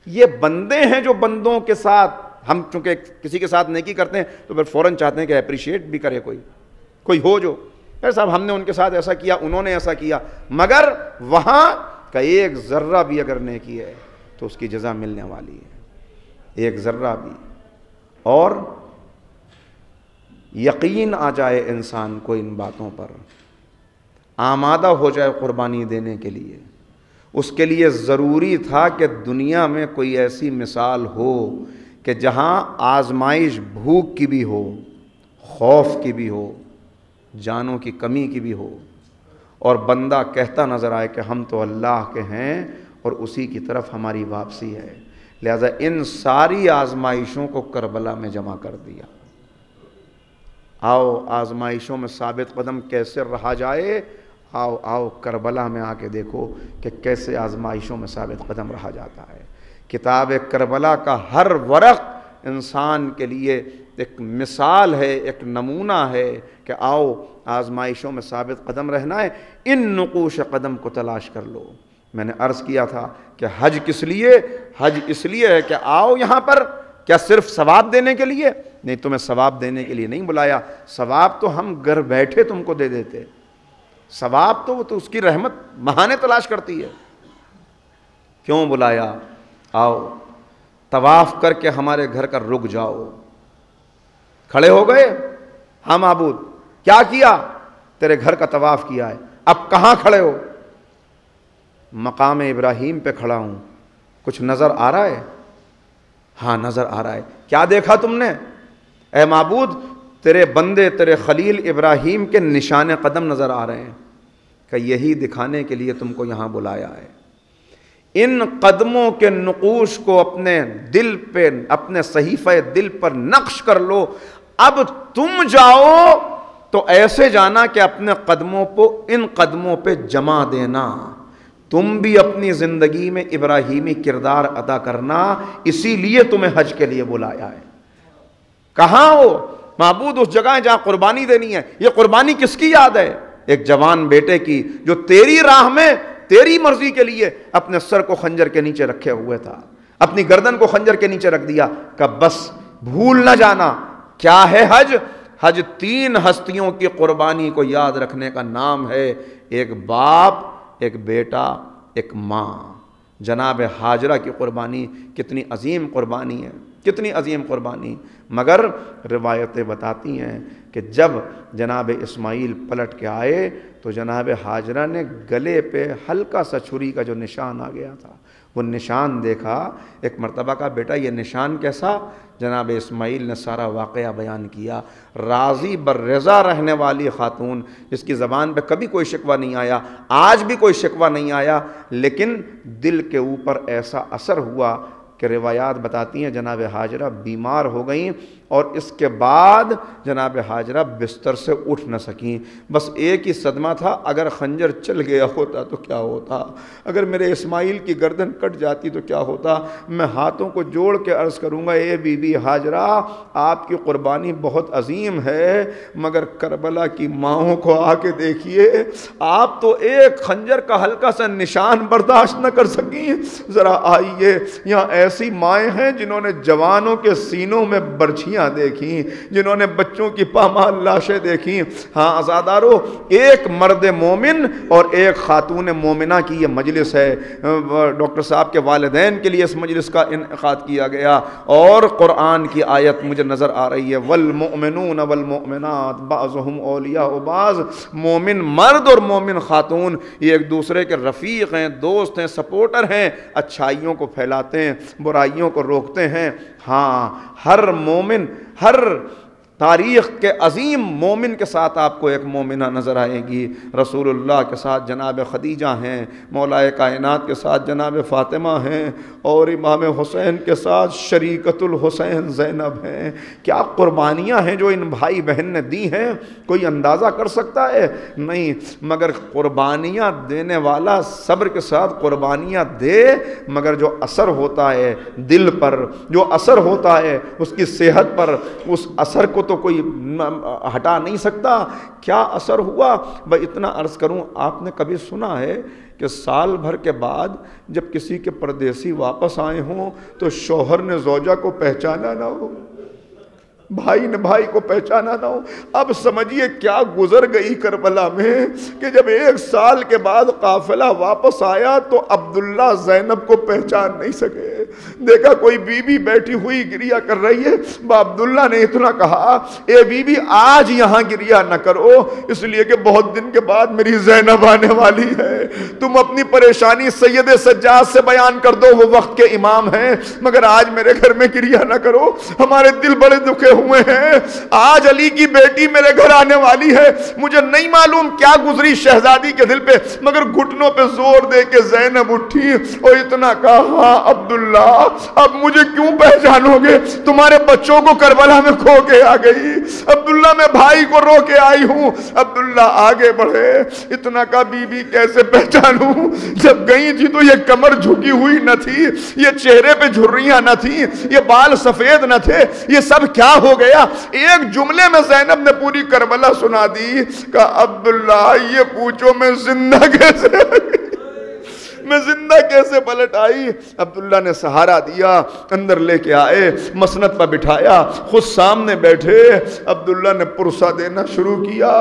یہ بندے ہیں جو بندوں کے ساتھ، ہم چونکہ کسی کے ساتھ نیکی کرتے ہیں تو پھر فوراً چاہتے ہیں کہ اپریشیٹ بھی کرے، کوئی ہو جو صاحب ہم نے ان کے ساتھ ایسا کیا، انہوں نے ایسا کیا، مگر وہاں کا ایک ذرہ بھی اگر نیکی ہے تو اس کی جزا ملنے والی ہے، ایک ذرہ بھی۔ اور یقین آ جائے انسان کو ان باتوں پر، آمادہ ہو جائے قربانی دینے کے لیے۔ اس کے لیے ضروری تھا کہ دنیا میں کوئی ایسی مثال ہو کہ جہاں آزمائش بھوک کی بھی ہو، خوف کی بھی ہو، جانوں کی کمی کی بھی ہو، اور بندہ کہتا نظر آئے کہ ہم تو اللہ کے ہیں اور اسی کی طرف ہماری واپسی ہے۔ لہذا ان ساری آزمائشوں کو کربلا میں جمع کر دیا۔ آؤ آزمائشوں میں ثابت قدم کیسے رہا جائے، آؤ کربلا میں آ کے دیکھو کہ کیسے آزمائشوں میں ثابت قدم رہا جاتا ہے۔ کتاب کربلا کا ہر ورق انسان کے لیے ایک مثال ہے، ایک نمونہ ہے کہ آؤ آزمائشوں میں ثابت قدم رہنا ہے، ان نقوش قدم کو تلاش کر لو۔ میں نے عرض کیا تھا کہ حج کس لیے؟ حج اس لیے ہے کہ آؤ یہاں پر کیا صرف ثواب دینے کے لیے؟ نہیں، تمہیں ثواب دینے کے لیے نہیں بلایا، ثواب تو ہم گھر بیٹھے تم کو دے دیتے، ثواب تو وہ تو اس کی رحمت بہانے تلاش کرتی ہے۔ کیوں بلایا؟ آؤ طواف کر کے ہمارے گھر کا رک جاؤ۔ کھڑے ہو گئے، ہاں معبود کیا کیا؟ تیرے گھر کا طواف کیا ہے، اب کہاں کھڑے ہو؟ مقام ابراہیم پہ کھڑا ہوں، کچھ نظر آ رہا ہے؟ ہاں نظر آ رہا ہے۔ کیا دیکھا تم نے؟ اے معبود تیرے بندے تیرے خلیل ابراہیم کے نشان قدم نظر آ رہے ہیں، کہ یہی دکھانے کے لیے تم کو یہاں بلایا ہے۔ ان قدموں کے نقوش کو اپنے دل پہ، اپنے صحیفہ دل پر نقش کر لو۔ اب تم جاؤ تو ایسے جانا کہ اپنے قدموں کو ان قدموں پہ جمع دینا، تم بھی اپنی زندگی میں ابراہیمی کردار ادا کرنا، اسی لیے تمہیں حج کے لیے بلایا ہے۔ کہاں ہو معبود؟ اس جگہ جہاں قربانی دینی ہے۔ یہ قربانی کس کی یاد ہے؟ ایک جوان بیٹے کی جو تیری راہ میں تیری مرضی کے لیے اپنے سر کو خنجر کے نیچے رکھے ہوئے تھا، اپنی گردن کو خنجر کے نیچے رکھ دیا کہ بس بھول نہ جانا۔ کیا ہے حج؟ حج تین ہستیوں کی قربانی کو یاد رکھنے کا نام ہے، ایک باپ، ایک بیٹا، ایک ماں۔ جناب ہاجرہ کی قربانی کتنی عظیم قربانی ہے، کتنی عظیم قربانی، مگر روایتیں بتاتی ہیں کہ جب جناب اسماعیل پلٹ کے آئے تو جناب ہاجرہ نے گلے پہ ہلکا سا چھری کا جو نشان آ گیا تھا، وہ نشان دیکھا۔ ایک مرتبہ کا بیٹا یہ نشان کیسا؟ جناب اسماعیل نے سارا واقعہ بیان کیا۔ راضی بر رضا رہنے والی خاتون، جس کی زبان پہ کبھی کوئی شکوہ نہیں آیا، آج بھی کوئی شکوہ نہیں آیا، لیکن دل کے اوپر ایسا اثر ہوا کہ روایات بتاتی ہیں جناب ہاجرہ بیمار ہو گئیں، اور اس کے بعد جناب ہاجرہ بستر سے اٹھ نہ سکیں۔ بس ایک ہی صدمہ تھا، اگر خنجر چل گیا ہوتا تو کیا ہوتا، اگر میرے اسماعیل کی گردن کٹ جاتی تو کیا ہوتا۔ میں ہاتھوں کو جوڑ کے عرض کروں گا، اے بی بی ہاجرہ آپ کی قربانی بہت عظیم ہے، مگر کربلا کی ماؤں کو آ کے دیکھیے، آپ تو ایک خنجر کا ہلکا سا نشان برداشت نہ کر سکیں۔ ذرا آئیے، یہاں ایسی مائیں ہیں جنہوں نے جوانوں کے سینوں میں برچھیاں دیکھیں، جنہوں نے بچوں کی پامال لاشیں دیکھیں۔ ہاں عزادارو، ایک مرد مومن اور ایک خاتون مومنہ کی یہ مجلس ہے۔ ڈاکٹر صاحب کے والدین کے لیے اس مجلس کا انعقاد کیا گیا، اور قرآن کی آیت مجھے نظر آ رہی ہے، والمؤمنون والمؤمنات بعضهم اولیاء بعض۔ مومن مرد اور مومن خاتون یہ ایک دوسرے کے رفیق ہیں، دوست ہیں، سپورٹر ہیں، اچھائیوں کو پھیلاتے ہیں، برائیوں کو روکتے ہیں۔ ہاں ہر مومن، ہر تاریخ کے عظیم مومن کے ساتھ آپ کو ایک مومنہ نظر آئے گی۔ رسول اللہ کے ساتھ جناب خدیجہ ہیں، مولا کائنات کے ساتھ جناب فاطمہ ہیں، اور امام حسین کے ساتھ شریکت الحسین زینب ہیں۔ کیا قربانیاں ہیں جو ان بھائی بہن نے دی ہیں، کوئی اندازہ کر سکتا ہے؟ نہیں، مگر قربانیاں دینے والا صبر کے ساتھ قربانیاں دے، مگر جو اثر ہوتا ہے دل پر، جو اثر ہوتا ہے اس کی صحت پر، اس اثر کو تو کوئی ہٹا نہیں سکتا۔ کیا اثر ہوا؟ بھائی اتنا عرض کروں، آپ نے کبھی سنا ہے کہ سال بھر کے بعد جب کسی کے پردیسی واپس آئے ہوں تو شوہر نے زوجہ کو پہچانا نہ ہو، بھائی نے بھائی کو پہچانا نہ ہو؟ اب سمجھیے کیا گزر گئی کربلا میں کہ جب 1 سال کے بعد قافلہ واپس آیا تو عبداللہ زینب کو پہچان نہیں سکے۔ دیکھا کوئی بی بی بیٹھی ہوئی گریہ کر رہی ہے، عبداللہ نے اتنا کہا، اے بی بی آج یہاں گریہ نہ کرو، اس لیے کہ بہت دن کے بعد میری زینب آنے والی ہے۔ تم اپنی پریشانی سید سجاد سے بیان کر دو، وہ وقت کے امام ہیں، مگر آج میرے گھر میں گریہ نہ کرو، ہمارے دل بڑے دکھے ہوئے ہیں، آج علی کی بیٹی میرے گھر آنے والی ہے۔ مجھے نہیں معلوم کیا گزری شہزادی کے دل پہ، مگر گھٹنوں پہ زور دے کے زینب اٹھی اور اتنا کہا، عبداللہ اب مجھے کیوں پہچانو گے؟ تمہارے بچوں کو کربلا میں کھو کے آ گئی، عبداللہ میں بھائی کو رو کے آئی ہوں۔ عبداللہ آگے بڑھے، اتنا کہا بی بی کیسے پہچانوں؟ جب گئی تھی تو یہ کمر جھکی ہوئی نہ تھی، یہ چہرے پہ جھریاں نہ تھیں، یہ بال سفید نہ تھے، یہ سب کیا ہو گیا؟ ایک جملے میں زینب نے پوری کربلا سنا دی، کہا عبداللہ یہ پوچھو میں زندہ کیسے پلٹ آئی؟ عبداللہ نے سہارا دیا، اندر لے کے آئے، مسند پر بٹھایا، خود سامنے بیٹھے، عبداللہ نے پرسہ دینا شروع کیا،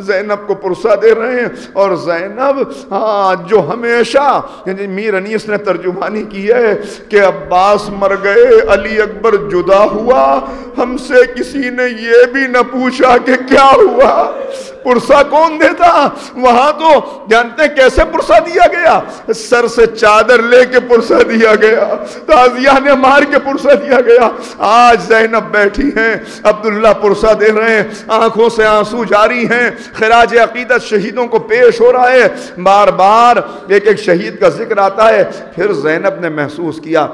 زینب کو پرسہ دے رہے ہیں، اور زینب جو ہمیشہ میر انیس نے ترجمانی کی ہے کہ عباس مر گئے، علی اکبر جدا ہوا، ہم سے کسی نے یہ بھی نہ پوچھا کہ کیا ہوا۔ پرسہ کون دیتا؟ وہاں تو جانتے ہیں کیسے پرسہ دیا گیا؟ سر سے چادر لے کے پرسہ دیا گیا، تازیہ نے مار کے پرسہ دیا گیا۔ آج زینب بیٹھی ہیں، عبداللہ پرسہ دے رہے ہیں، آنکھوں سے آنسو جاری ہیں، خراج عقیدت شہیدوں کو پیش ہو رہا ہے، بار بار ایک شہید کا ذکر آتا ہے۔ پھر زینب نے محسوس کیا،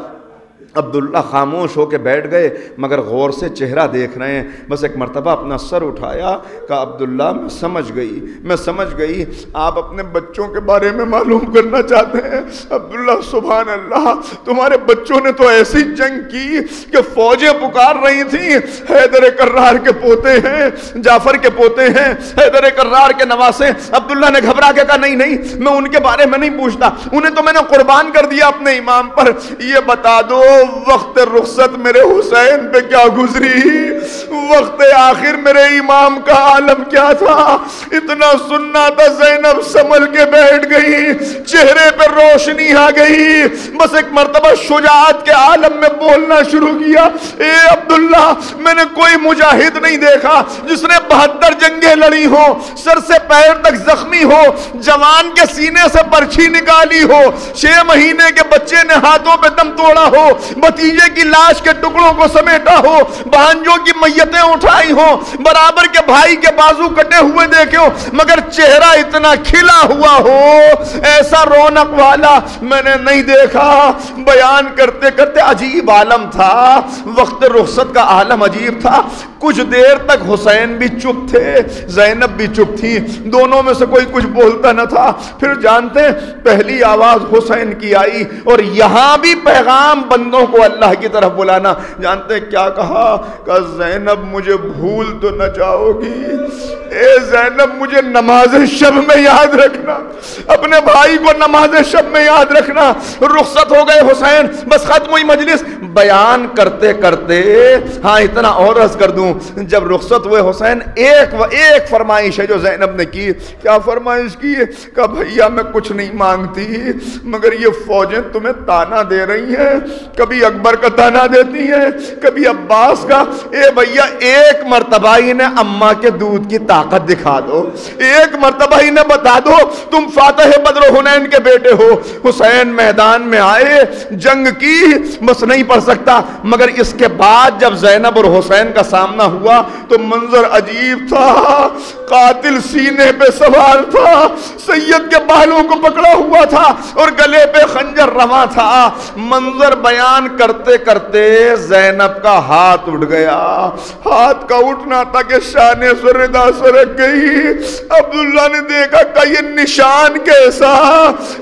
عبداللہ خاموش ہو کے بیٹھ گئے مگر غور سے چہرہ دیکھ رہے ہیں۔ بس ایک مرتبہ اپنا سر اٹھایا، کہا عبداللہ میں سمجھ گئی آپ اپنے بچوں کے بارے میں معلوم کرنا چاہتے ہیں۔ عبداللہ سبحان اللہ، تمہارے بچوں نے تو ایسی جنگ کی کہ فوجیں پکار رہی تھیں، حیدر کرار کے پوتے ہیں، جعفر کے پوتے ہیں، حیدر کرار کے نواسے۔ عبداللہ نے گھبرا کے کہا نہیں میں ان کے بارے میں نہیں پوچھتا، انہیں تو میں نے قربان کر دیا اپنے امام پر۔ یہ بتا دو وقت رخصت میرے حسین پہ کیا گزری، وقت آخر میرے امام کا عالم کیا تھا؟ اتنا سننا تھا، زینب سنبھل کے بیٹھ گئی، چہرے پہ روشنی آ گئی، بس ایک مرتبہ شجاعت کے عالم میں بولنا شروع کیا، اے عبداللہ میں نے کوئی مجاہد نہیں دیکھا جس نے 72 جنگیں لڑی ہو، سر سے پیر تک زخمی ہو، جوان کے سینے سے برچھی نکالی ہو، 6 مہینے کے بچے نے ہاتھوں پہ دم توڑا ہو، بھتیجے کی لاش کے ٹکڑوں کو سمیٹا ہو، بھانجوں کی میتیں اٹھائی ہو، برابر کے بھائی کے بازو کٹے ہوئے دیکھے ہو، مگر چہرہ اتنا کھلا ہوا ہو، ایسا رونق والا میں نے نہیں دیکھا۔ بیان کرتے کرتے عجیب عالم تھا، وقت رخصت کا عالم عجیب تھا۔ کچھ دیر تک حسین بھی چپ تھے، زینب بھی چپ تھی، دونوں میں سے کوئی کچھ بولتا نہ تھا۔ پھر جانتے ہیں پہلی آواز حسین کی آئی، اور یہاں بھی پیغام بندوں کو اللہ کی طرف بلانا۔ جانتے ہیں کیا کہا؟ کہ زینب مجھے بھول تو نہ جاؤ گی، اے زینب مجھے نماز شب میں یاد رکھنا، اپنے بھائی کو نماز شب میں یاد رکھنا۔ رخصت ہو گئے حسین، بس ختم ہوئی مجلس۔ بیان کرتے کرتے اتنا اور عرض کر دوں، جب رخصت ہوئے حسین، ایک فرمائش ہے جو زینب نے کی۔ کیا فرمائش کی؟ کہ بھیا میں کچھ نہیں مانگتی، مگر یہ فوجیں تمہیں تانا دے رہی ہیں، کبھی کبھی اکبر کا تانا دیتی ہیں، کبھی عباس کا۔ اے بھیا ایک مرتبہ انہیں اماں کے دودھ کی طاقت دکھا دو، ایک مرتبہ انہیں بتا دو تم فاتح بدر و حنین کے بیٹے ہو۔ حسین میدان میں آئے، جنگ کی، بس نہیں پڑھ سکتا، مگر اس کے بعد جب زینب اور حسین کا سامنا ہوا تو منظر عجیب تھا۔ قاتل سینے پہ سوار تھا، سید کے بالوں کو پکڑا ہوا تھا اور گلے پہ خنجر رواں تھا۔ منظر بیان کرتے کرتے زینب کا ہاتھ اٹھ گیا، ہاتھ کا اٹھنا تھا کہ شان سردا سرک گئی۔ عبداللہ نے دیکھا کہ یہ نشان کیسا،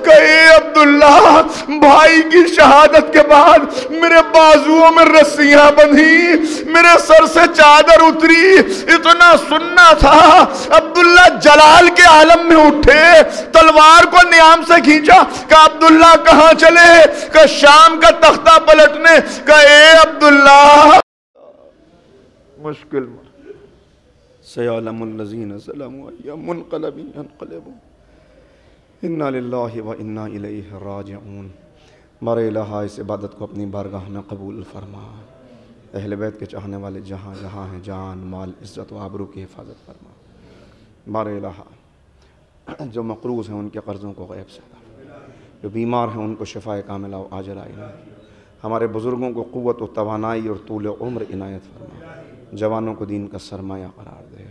کہ اے عبداللہ بھائی کی شہادت کے بعد میرے بازوؤں میں رسیاں بندھی، میرے سر سے چادر اتری، اتنا سننا تھا۔ عبداللہ جلال کے عالم میں اٹھے، تلوار کو نیام سے کھینچا کہ عبداللہ کہاں چلے، کہ شام کا تختہ پلٹنے، کہ اے عبداللہ مشکل سیعلم الذین ظلموا ای منقلب ینقلبون انا للہ و انا الیہ راجعون۔ بار الہ اس عبادت کو اپنی بارگاہ میں قبول فرما۔ اہل بیت کے چاہنے والے جہاں جہاں ہیں، جان مال عزت و آبرو کی حفاظت فرما۔ بار الہ جو مقروض ہیں ان کے قرضوں کو غیب سے ادا، جو بیمار ہیں ان کو شفاء کاملہ و عاجلہ عنایت، ہمارے بزرگوں کو قوت و توانائی اور طول عمر عنایت فرما، جوانوں کو دین کا سرمایہ قرار دے۔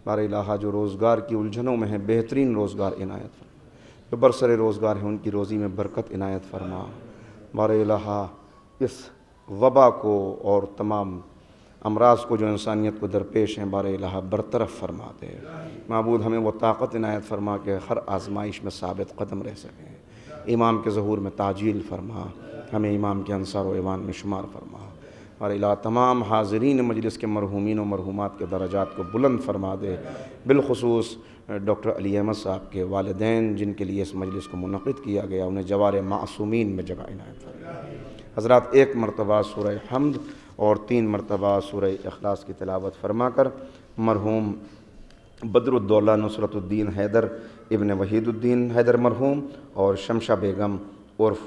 بار الہ جو روزگار کی الجھنوں میں ہیں بہترین روزگار عنایت فرما، جو برسر روزگار ہیں ان کی روزی میں برکت عنایت فرما۔ بار الہ اس وبا کو اور تمام امراض کو جو انسانیت کو درپیش ہیں بار الہ برطرف فرما دے۔ معبود ہمیں وہ طاقت عنایت فرما کہ ہر آزمائش میں ثابت قدم رہ سکیں۔ امام کے ظہور میں تعجیل فرما، ہمیں امام کے انصار و ایوان میں شمار فرما۔ بار الہ تمام حاضرین مجلس کے مرحومین و مرحومات کے درجات کو بلند فرما دے، بالخصوص ڈاکٹر علی احمد صاحب کے والدین جن کے لیے اس مجلس کو منعقد کیا گیا، انہیں جوار معصومین میں جگہ عنایت فرما۔ حضرات ایک مرتبہ سورہ حمد اور 3 مرتبہ سورہ اخلاص کی تلاوت فرما کر مرحوم بدر الدولہ نصرت الدین حیدر ابن وحید الدین حیدر مرحوم اور شمشہ بیگم عرف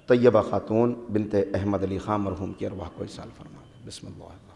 طیبہ خاتون بنت احمد علی خان مرحوم کی ارواح کو ایصال فرما۔ بسم اللہ۔